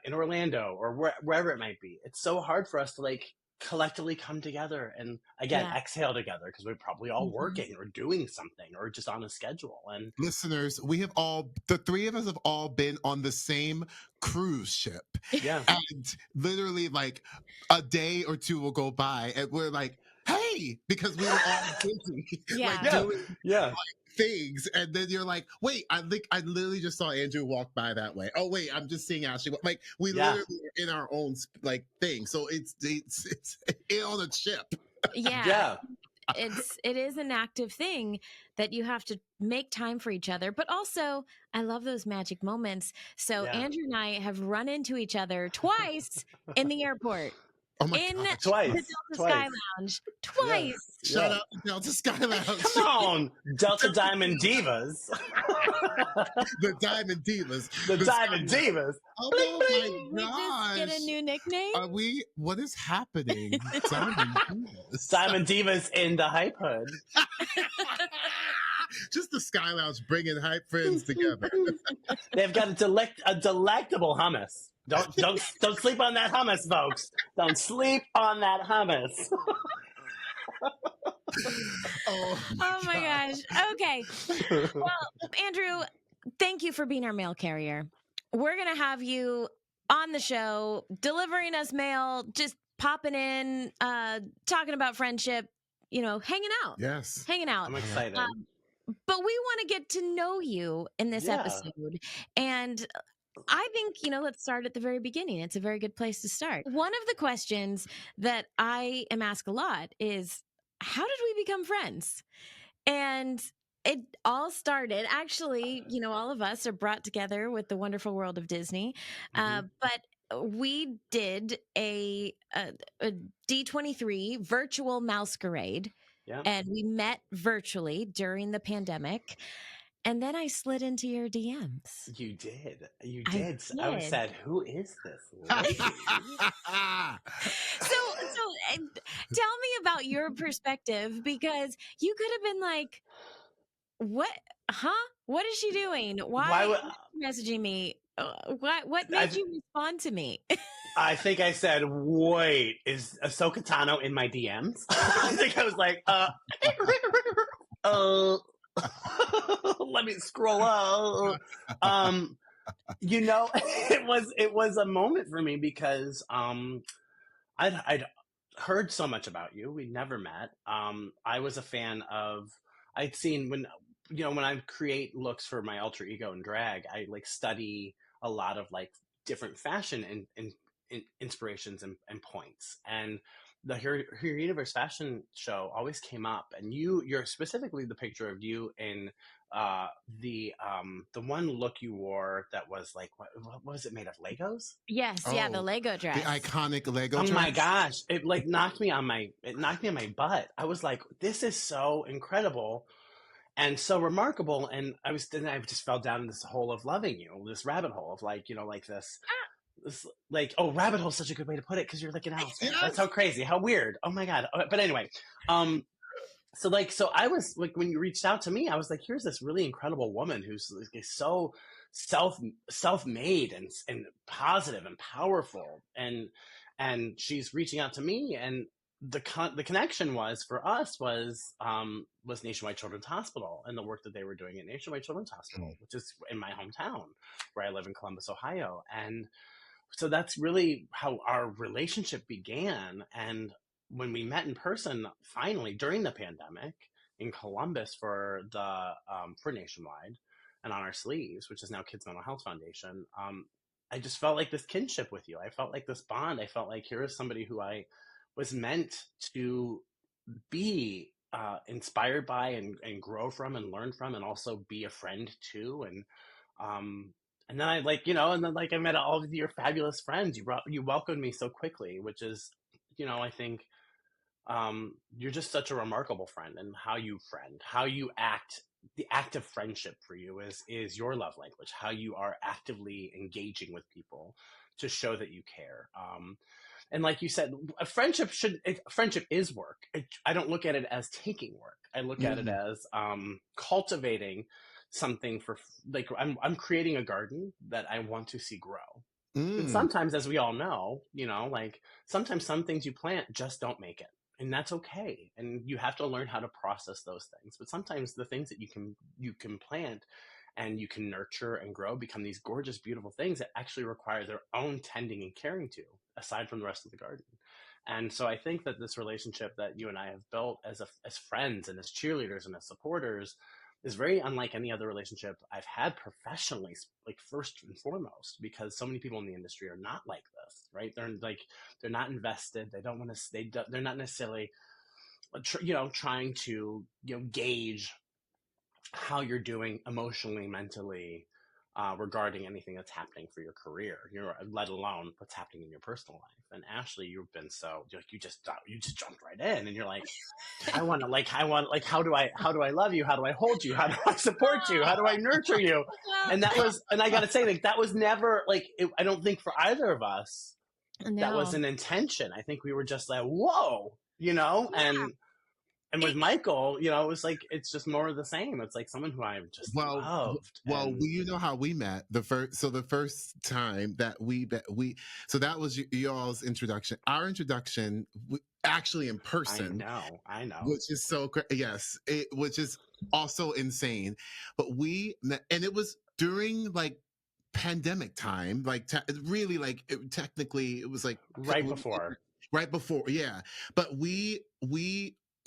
in Orlando or wherever it might be, it's so hard for us to, like, collectively come together and again exhale together, because we're probably all working or doing something or just on a schedule. And listeners, the three of us have all been on the same cruise ship. Yeah. And literally like a day or two will go by and we're like, hey, because we were all busy like doing like things, and then you're like, wait, I think I literally just saw Andrew walk by that way. Oh wait, I'm just seeing Ashley. Like we literally are in our own like thing. So it's on a ship. Yeah. It is an active thing that you have to make time for each other, but also I love those magic moments. So Andrew and I have run into each other twice in the airport. Oh my in gosh. the Delta Sky Lounge twice. Shout out to Delta Sky Lounge. Come on, Delta Diamond Divas. The Diamond Divas. The Diamond Divas. Oh bling, my bling. gosh. We just get a new nickname. Are we? What is happening? Diamond Divas. Diamond Divas in the Hype Hood. Just the Sky Lounge bringing hype friends together. They've got a delectable hummus. Don't sleep on that hummus, folks. Don't sleep on that hummus. Oh my gosh. Okay. Well, Andrew, thank you for being our mail carrier. We're going to have you on the show, delivering us mail, just popping in, talking about friendship, hanging out. Yes. Hanging out. I'm excited. But we want to get to know you in this episode. And I think, let's start at the very beginning. It's a very good place to start. One of the questions that I am asked a lot is, how did we become friends? And it all started, actually, all of us are brought together with the wonderful world of Disney. But we did a D23 virtual masquerade. Yeah. And we met virtually during the pandemic. And then I slid into your DMs. You did. I said, who is this lady? So tell me about your perspective, because you could have been like, what? Huh? What is she doing? Why is she messaging me? What made you respond to me? I think I said, wait, is Ahsoka Tano in my DMs? I think I was like, let me scroll up. It was a moment for me because I'd heard so much about you. We'd never met. I was a fan of. I'd seen when I create looks for my alter ego and drag, I like study a lot of like different fashion and inspirations and points. And the Her Universe fashion show always came up, and you're specifically the picture of you in the one look you wore that was like, what was it made of? Legos? Yes, the Lego dress. The iconic Lego dress. Oh my gosh. It like knocked me on my butt. I was like, this is so incredible and so remarkable. And I just fell down this hole of loving you, this rabbit hole of like, like this. It's like, rabbit hole is such a good way to put it, because you're like an Alice fan. That's how crazy, how weird. Oh my god. But anyway, so I was like, when you reached out to me, I was like, here's this really incredible woman who's like, so self-made and positive and powerful, and she's reaching out to me, and the connection was for us was Nationwide Children's Hospital and the work that they were doing at Nationwide Children's Hospital, which is in my hometown where I live in Columbus, Ohio. And so that's really how our relationship began. And when we met in person, finally, during the pandemic in Columbus for Nationwide and on our sleeves, which is now Kids Mental Health Foundation, I just felt like this kinship with you. I felt like this bond. I felt like here is somebody who I was meant to be inspired by and grow from and learn from, and also be a friend to. And then I I met all of your fabulous friends. You welcomed me so quickly, which is, I think you're just such a remarkable friend, and how you act. The act of friendship for you is your love language, how you are actively engaging with people to show that you care. And like you said, friendship is work. I don't look at it as taking work. I look at it as cultivating something for, like, I'm creating a garden that I want to see grow. And sometimes, as we all know, like sometimes some things you plant just don't make it. And that's okay. And you have to learn how to process those things. But sometimes the things that you can plant and you can nurture and grow become these gorgeous, beautiful things that actually require their own tending and caring to, aside from the rest of the garden. And so I think that this relationship that you and I have built as friends and as cheerleaders and as supporters is very unlike any other relationship I've had professionally, like first and foremost, because so many people in the industry are not like this, right? They're not invested. They don't want to. They're not necessarily, trying to gauge how you're doing emotionally, mentally, regarding anything that's happening for your career, let alone what's happening in your personal life. And Ashley, you've been you just jumped right in, and you're like, I want, how do I love you? How do I hold you? How do I support you? How do I nurture you? And I gotta say, like, that was never I don't think for either of us, that was an intention. I think we were just like, whoa, and with Michael, it was like, it's just more of the same. It's like someone who I've just loved. Well, you know how we met the first time that so that was y'all's introduction. Our introduction, actually in person. I know. Which is so great. Yes, which is also insane. But we met, and it was during like pandemic time, like really, like technically it was like right before. Yeah. But we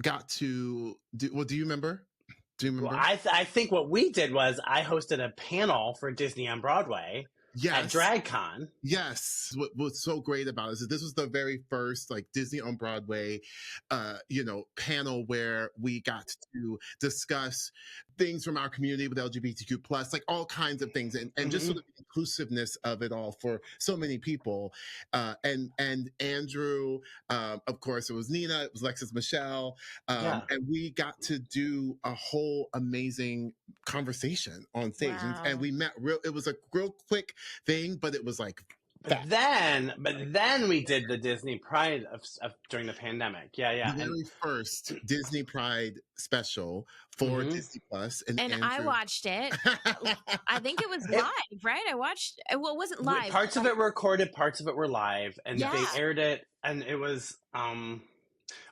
got to do. Well, do you remember? Well, I think what we did was I hosted a panel for Disney on Broadway. At DragCon. Yes. What was so great about it is that this was the very first like Disney on Broadway, panel where we got to discuss things from our community with LGBTQ plus, like all kinds of things, and just sort of the inclusiveness of it all for so many people. And Andrew, of course, it was Nina, it was Lexus Michelle, and we got to do a whole amazing conversation on stage. Wow. And we met it was a real quick thing, but it was like but then we did the Disney Pride of during the pandemic. The very first Disney Pride special for Disney Plus, and I watched it. I think it was live, right? I watched. Well, it wasn't live. Parts of it were recorded, parts of it were live, and they aired it, and it was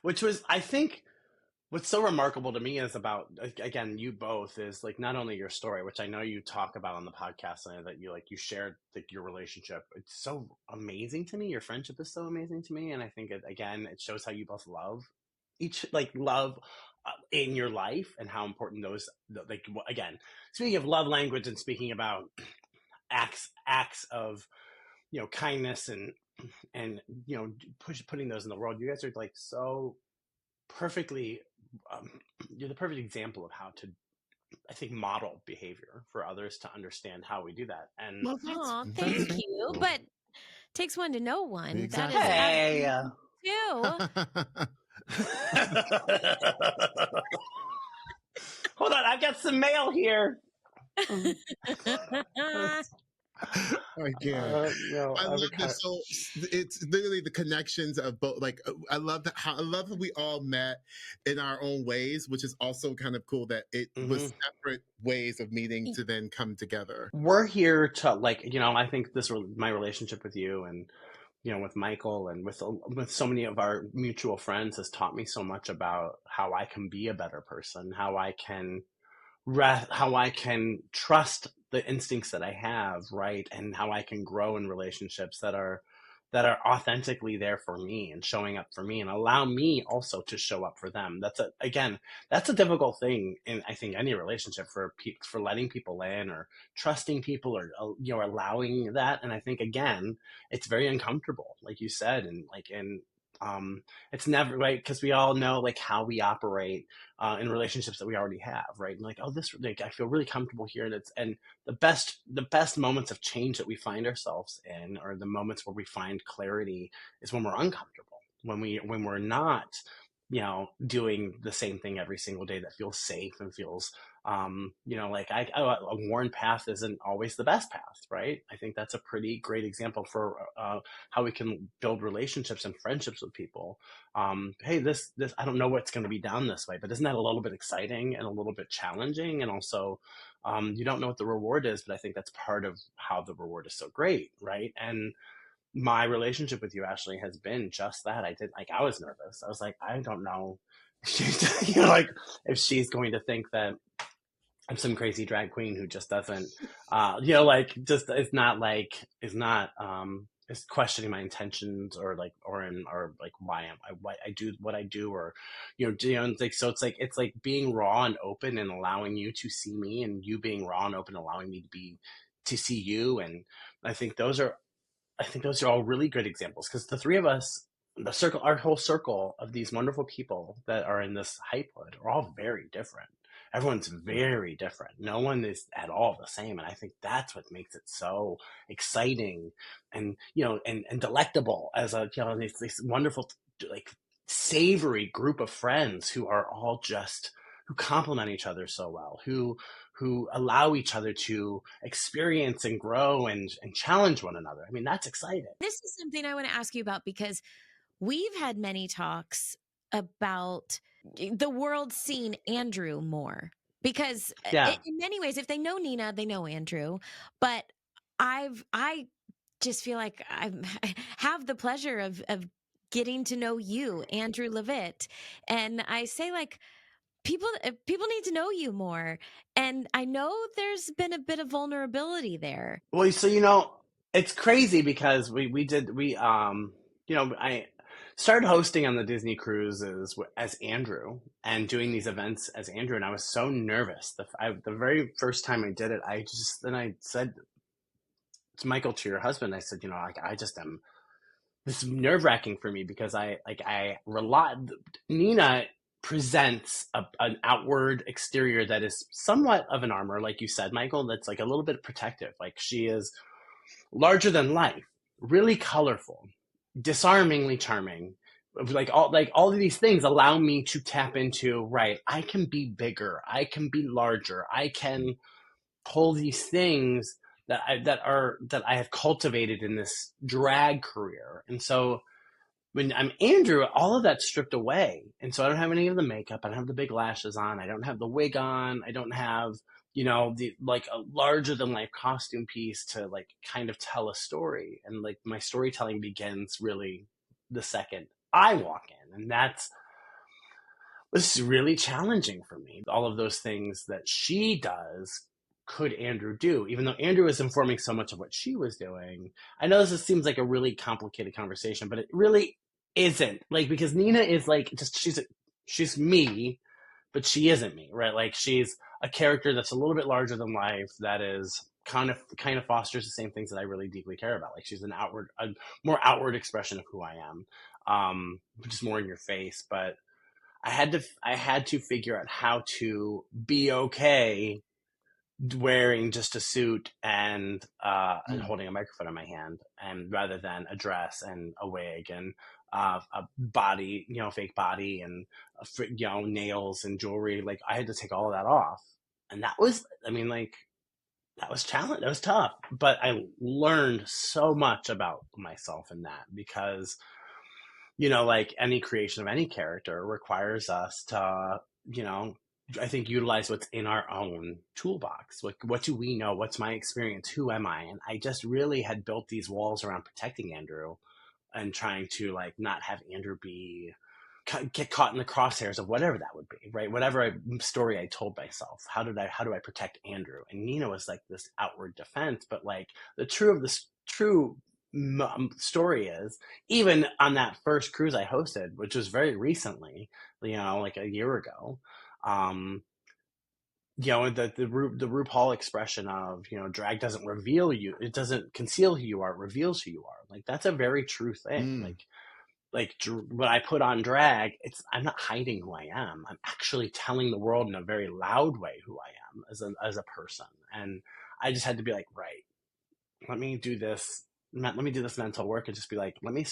which was, I think, what's so remarkable to me is about, again, you both, is like not only your story, which I know you talk about on the podcast, and that you shared like your relationship. It's so amazing to me. Your friendship is so amazing to me, and I think it shows how you both love in your life, and how important those, like, again, speaking of love language and speaking about acts of kindness and putting those in the world. You guys are like so perfectly. You're the perfect example of how to, I think, model behavior for others to understand how we do that. And thank you. But it takes one to know one. Exactly. That is too. Hold on, I've got some mail here. I can't. I love this. So it's literally the connections of both. Like, I love that we all met in our own ways, which is also kind of cool that it was separate ways of meeting to then come together. We're here to, I think my relationship with you and with Michael and with so many of our mutual friends has taught me so much about how I can be a better person, how I can trust the instincts that I have, right? And how I can grow in relationships that are authentically there for me and showing up for me, and allow me also to show up for them. That's a difficult thing in, I think, any relationship, for letting people in or trusting people, or allowing that. And I think, again, it's very uncomfortable, like you said, and it's never right, because we all know like how we operate in relationships that we already have, right? And I feel really comfortable here, and the best moments of change that we find ourselves in, or the moments where we find clarity, is when we're uncomfortable, when we're not doing the same thing every single day that feels safe and feels, like a worn path isn't always the best path, right? I think that's a pretty great example for how we can build relationships and friendships with people. Hey, this, I don't know what's going to be down this way, but isn't that a little bit exciting and a little bit challenging? And also, you don't know what the reward is, but I think that's part of how the reward is so great, right? And my relationship with you, Ashley, has been just that. I was nervous. I was like, I don't know, like if she's going to think that I'm some crazy drag queen who just doesn't, just is questioning my intentions or why I do what I do, or it's like being raw and open and allowing you to see me, and you being raw and open, allowing me to see you. And I think those are all really good examples, because the three of us, our whole circle of these wonderful people that are in this hypehood are all very different. Everyone's very different. No one is at all the same. And I think that's what makes it so exciting and, and delectable as this wonderful, like, savory group of friends who are all just, who complement each other so well, who allow each other to experience and grow and challenge one another. I mean, that's exciting. This is something I want to ask you about, because we've had many talks about the world seeing Andrew more, because in many ways, if they know Nina, they know Andrew. But I just feel like I have the pleasure of getting to know you, Andrew Levitt. And I say, like, people need to know you more. And I know there's been a bit of vulnerability there. Well, so, it's crazy because I started hosting on the Disney cruises as Andrew and doing these events as Andrew. And I was so nervous. The very first time I did it, I said to Michael, to your husband, I said, I just am, this is nerve wracking for me, because Nina presents an outward exterior that is somewhat of an armor, like you said, Michael, that's like a little bit protective. Like, she is larger than life, really colorful, disarmingly charming. Like all of these things allow me to tap into, right, I can be bigger, I can be larger, I can pull these things that I have cultivated in this drag career. And so when I'm Andrew, all of that's stripped away. And so I don't have any of the makeup. I don't have the big lashes on. I don't have the wig on. I don't have, the like a larger than life costume piece to like kind of tell a story. And like my storytelling begins really the second I walk in. And was really challenging for me. All of those things that she does, could Andrew do? Even though Andrew was informing so much of what she was doing. I know this seems like a really complicated conversation, but it really isn't. Like, because Nina is like, just, she's me, but she isn't me, right? Like, she's a character that's a little bit larger than life, that is kind of fosters the same things that I really deeply care about. Like, she's a more outward expression of who I am, which is more in your face. But I had to figure out how to be okay wearing just a suit and holding a microphone in my hand, and rather than a dress and a wig and a body, fake body, and nails and jewelry. Like, I had to take all of that off, and that was, that was challenge. That was tough, but I learned so much about myself in that, because like any creation of any character requires us to, I think, utilize what's in our own toolbox. What do we know? What's my experience? Who am I? And I just really had built these walls around protecting Andrew and trying to like not have Andrew get caught in the crosshairs of whatever that would be, right? Whatever story I told myself, how do I protect Andrew? And Nina was like this outward defense, but like the true story is, even on that first cruise I hosted, which was very recently, like a year ago, the RuPaul expression of, drag doesn't reveal you, it doesn't conceal who you are, it reveals who you are. Like, that's a very true thing. Like when I put on drag, I'm not hiding who I am. I'm actually telling the world in a very loud way who I am as a person. And I just had to be like, right, let me do this let me do this mental work and just be like, let me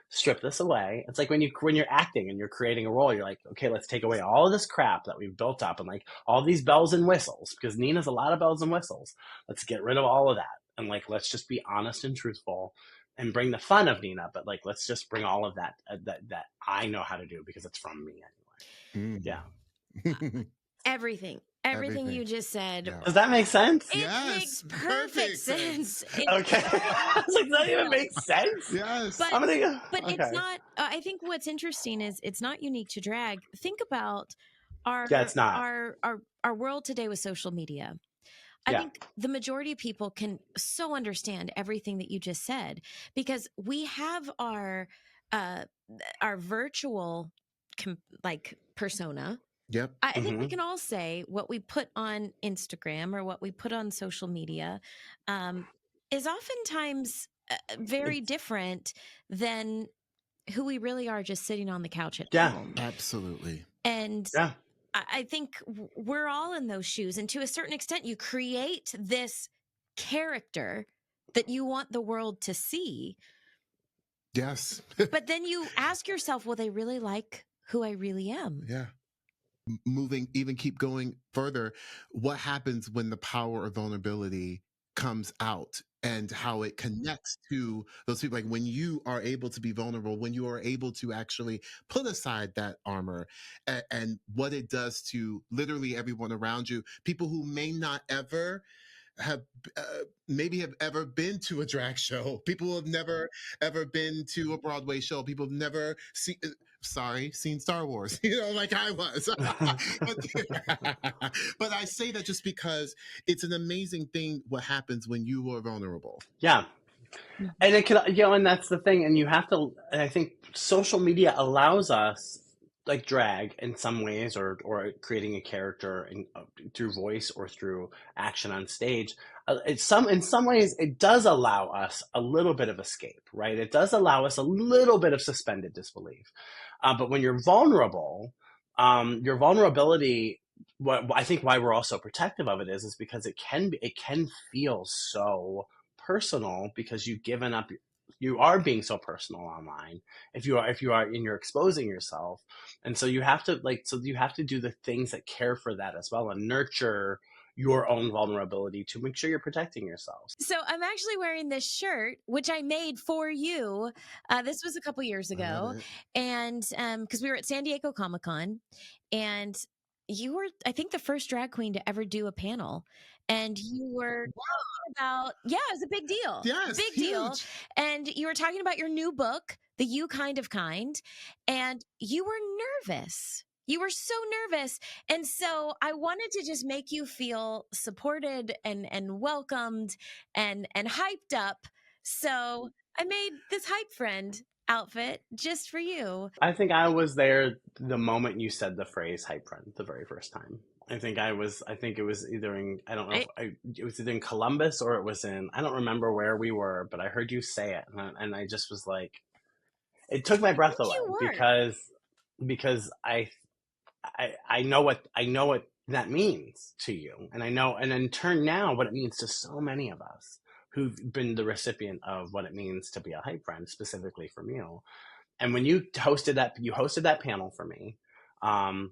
strip this away. It's like when you're acting and you're creating a role, you're like, okay, let's take away all of this crap that we've built up and like all these bells and whistles, because Nina's a lot of bells and whistles. Let's get rid of all of that. And like, let's just be honest and truthful and bring the fun of Nina. But like, let's just bring all of that, that I know how to do because it's from me anyway. Yeah. Everything you just said. Yeah. Does that make sense? It makes perfect sense. Okay. I was like, that even makes sense? Yes. But, okay. It's not, I think what's interesting is it's not unique to drag. Think about our world today with social media. I think the majority of people can so understand everything that you just said, because we have our virtual persona. Yep. I think we can all say what we put on Instagram or what we put on social media is oftentimes very different than who we really are just sitting on the couch at home. Absolutely. And I think we're all in those shoes. And to a certain extent, you create this character that you want the world to see. Yes. But then you ask yourself, will they really like who I really am? Yeah. Keep going further. What happens when the power of vulnerability comes out and how it connects to those people? Like when you are able to be vulnerable, when you are able to actually put aside that armor, and what it does to literally everyone around you, people who may not ever have ever been to a drag show, people who have never ever been to a Broadway show, people have never seen Star Wars, like I was. But I say that just because it's an amazing thing what happens when you are vulnerable. Yeah. And it can, and that's the thing. And you have to, and I think social media allows us, like drag in some ways, or creating a character through voice or through action on stage. In some ways, it does allow us a little bit of escape, right? It does allow us a little bit of suspended disbelief. But when you're vulnerable, your vulnerability, I think why we're also protective of it is because it can feel so personal, because you've given up. You are being so personal online if you are and you're exposing yourself. And so you have to do the things that care for that as well and nurture your own vulnerability to make sure you're protecting yourself. So I'm actually wearing this shirt, which I made for you. This was a couple years ago. And because we were at San Diego Comic-Con, and you were, I think, the first drag queen to ever do a panel. And you were talking about, it was a big deal. Yes, big deal. And you were talking about your new book, The You Kind of Kind, and you were nervous. You were so nervous. And so I wanted to just make you feel supported and welcomed and hyped up. So I made this HypeFriend outfit just for you. I think I was there the moment you said the phrase HypeFriend the very first time. I think it was either in, I don't know, it was either in Columbus or it was in, I don't remember where we were, but I heard you say it. And I just was like, it took my breath away because I know what that means to you. And I know, and in turn now what it means to so many of us who've been the recipient of what it means to be a HypeFriend, specifically from you. And when you hosted that panel for me,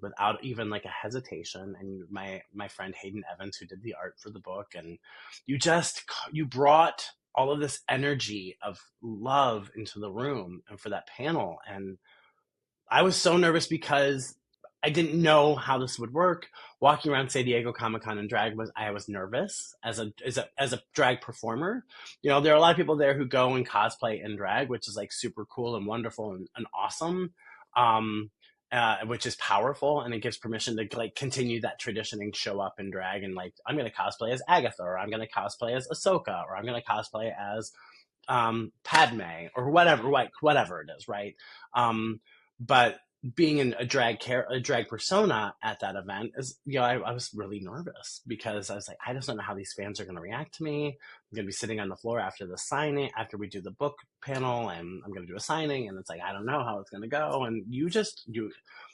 without even like a hesitation, and my friend Hayden Evans, who did the art for the book, and you brought all of this energy of love into the room and for that panel. And I was so nervous because I didn't know how this would work. Walking around San Diego Comic-Con in drag I was nervous as a drag performer. There are a lot of people there who go and cosplay in drag, which is like super cool and wonderful and awesome. Which is powerful, and it gives permission to like continue that tradition and show up in drag and like, I'm going to cosplay as Agatha, or I'm going to cosplay as Ahsoka, or I'm going to cosplay as Padme, or whatever it is, right? But being in a drag persona at that event is, I was really nervous because I was like, I just don't know how these fans are going to react to me. I'm going to be sitting on the floor after the signing, after we do the book panel, and I'm going to do a signing, and it's like, I don't know how it's going to go. And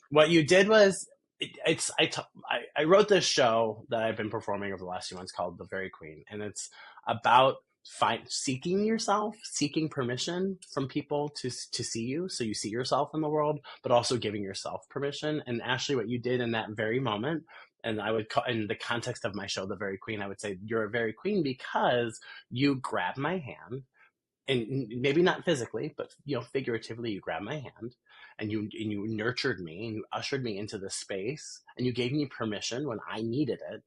what you did was, I wrote this show that I've been performing over the last few months called The Very Queen, and it's about seeking permission from people to see you, so you see yourself in the world, but also giving yourself permission. And Ashley, what you did in that very moment, and I would call, in the context of my show, The Very Queen, I would say you're a very queen because you grabbed my hand, and maybe not physically, but figuratively, you grabbed my hand, and you nurtured me, and you ushered me into this space, and you gave me permission when I needed it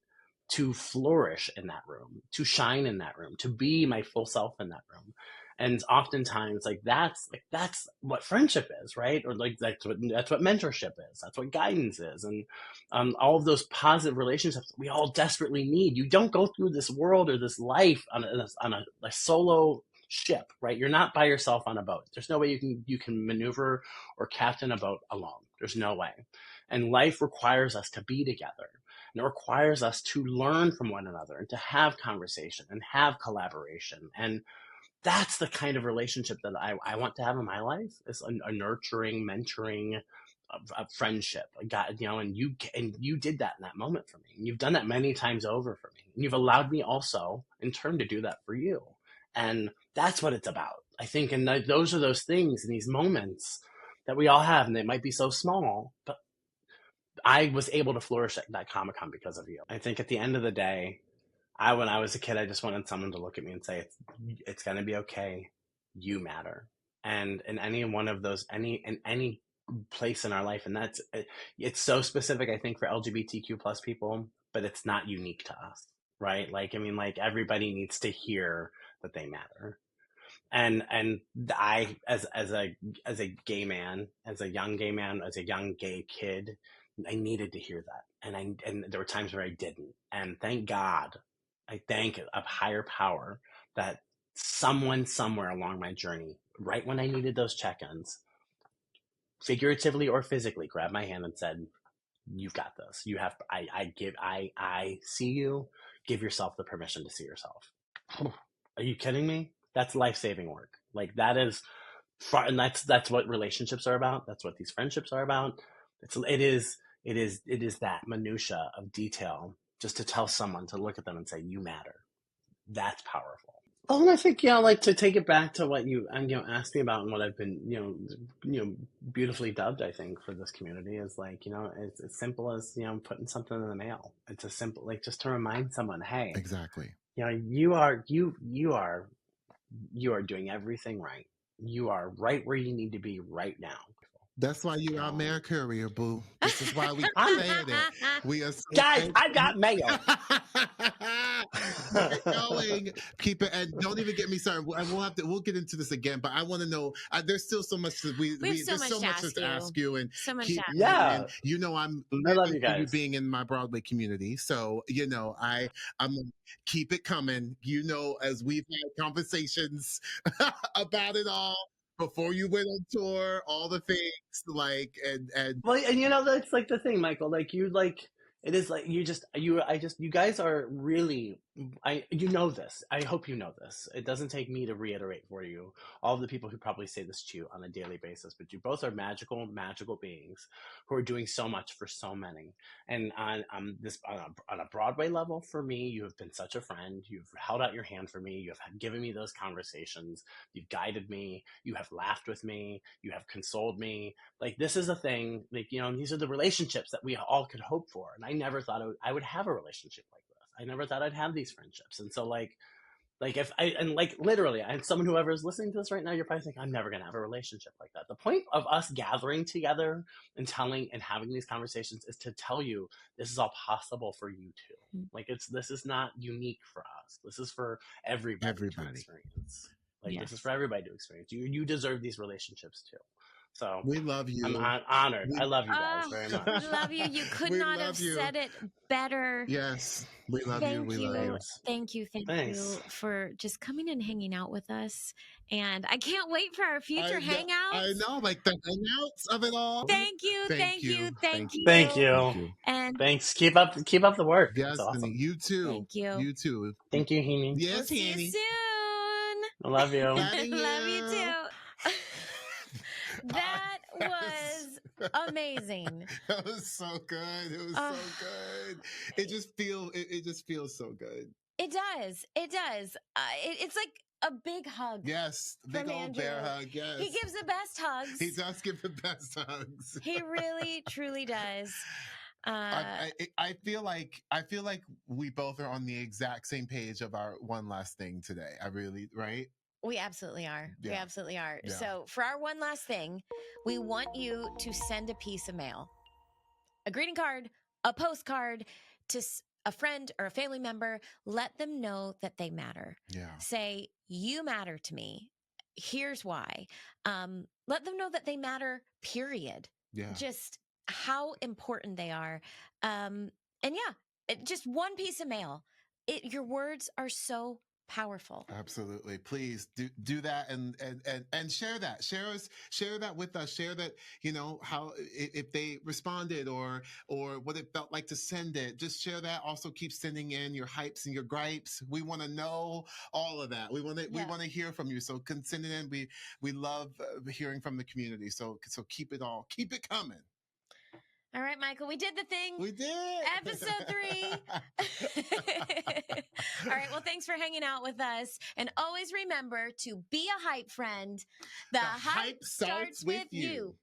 to flourish in that room, to shine in that room, to be my full self in that room. And oftentimes, that's what friendship is, right? Or that's what mentorship is. That's what guidance is, and all of those positive relationships we all desperately need. You don't go through this world or this life on a solo ship, right? You're not by yourself on a boat. There's no way you can maneuver or captain a boat alone. There's no way. And life requires us to be together. And it requires us to learn from one another and to have conversation and have collaboration. And that's the kind of relationship that I want to have in my life, is a nurturing, mentoring, a friendship. And you did that in that moment for me. And you've done that many times over for me. And you've allowed me also in turn to do that for you. And that's what it's about, I think. And those are those things and these moments that we all have, and they might be so small, but I was able to flourish at that Comic-Con because of you. I think at the end of the day, when I was a kid, I just wanted someone to look at me and say, it's going to be okay. You matter. And in any one of those, in any place in our life, and it's so specific, I think, for LGBTQ plus people, but it's not unique to us, right? Everybody needs to hear that they matter. And I, as a gay man, as a young gay man, as a young gay kid, I needed to hear that. And there were times where I didn't. And thank God, I thank a higher power that someone somewhere along my journey, right when I needed those check-ins, figuratively or physically, grabbed my hand and said, you've got this. You have, I see you. Give yourself the permission to see yourself. Are you kidding me? That's life-saving work. That is, and that's what relationships are about. That's what these friendships are about. It is that minutia of detail, just to tell someone, to look at them and say, you matter. That's powerful. Oh, and I think, to take it back to what you asked me about, and what I've been, beautifully dubbed, I think, for this community is it's as simple as, putting something in the mail. It's as simple, just to remind someone, hey, exactly. You are doing everything right. You are right where you need to be right now. That's why you are mail courier, boo. This is why we saying it. We are so guys. I got mail. Keep going. Keep it, and don't even get me started. We'll get into this again, but I want to know. There's still so much. There's so much to ask you, and so much. And I'm I love you guys. You being in my Broadway community, so I'm keep it coming. As we've had conversations about it all. Before you went on tour, all the things and well, and that's the thing, Michael. It is you guys are really, this. I hope you know this. It doesn't take me to reiterate for you all of the people who probably say this to you on a daily basis, but you both are magical beings who are doing so much for so many. And on a Broadway level, for me, you have been such a friend. You've held out your hand for me. You have given me those conversations. You've guided me. You have laughed with me. You have consoled me. This is a thing, these are the relationships that we all could hope for. And I never thought I would have a relationship like this. I never thought I'd have these friendships. And so literally, and someone whoever is listening to this right now, you're probably thinking, I'm never going to have a relationship like that. The point of us gathering together and telling and having these conversations is to tell you this is all possible for you too. This is not unique for us. This is for everybody. To experience. This is for everybody to experience. You deserve these relationships too. So we love you. I'm honored. I love you guys very much. We love you. You could not have said it better. Yes, we love you. We love you. Thank you for just coming and hanging out with us. And I can't wait for our future hangouts. I know, the hangouts of it all. Thank you. Thank you. And thanks. Keep up the work. Yes, awesome. You too. Thank you. You too. Thank you, Heaney. Yes, we'll see you soon. I love you. Love you too. That was amazing. That was so good. It was so good. It just feels so good. It does. It does. It's like a big hug. Yes, big old Andrew. bear hug. Yes, he gives the best hugs. He does give the best hugs. He really, truly does. I feel like we both are on the exact same page of our one last thing today. I really, right? We absolutely are. Yeah. We absolutely are. Yeah. So for our one last thing, we want you to send a piece of mail, a greeting card, a postcard to a friend or a family member. Let them know that they matter. Yeah. Say, you matter to me. Here's why. Let them know that they matter, period. Yeah. Just how important they are. And yeah, just one piece of mail. Your words are so powerful. Absolutely. Please do that and share that. Share that with us. Share that, how if they responded or what it felt like to send it. Just share that. Also keep sending in your hypes and your gripes. We want to know all of that. We want to hear from you. So send it in. We love hearing from the community. So keep it coming. All right, Michael, we did the thing. We did. Episode 3. All right, well, thanks for hanging out with us. And always remember to be a hype friend. The hype starts with you.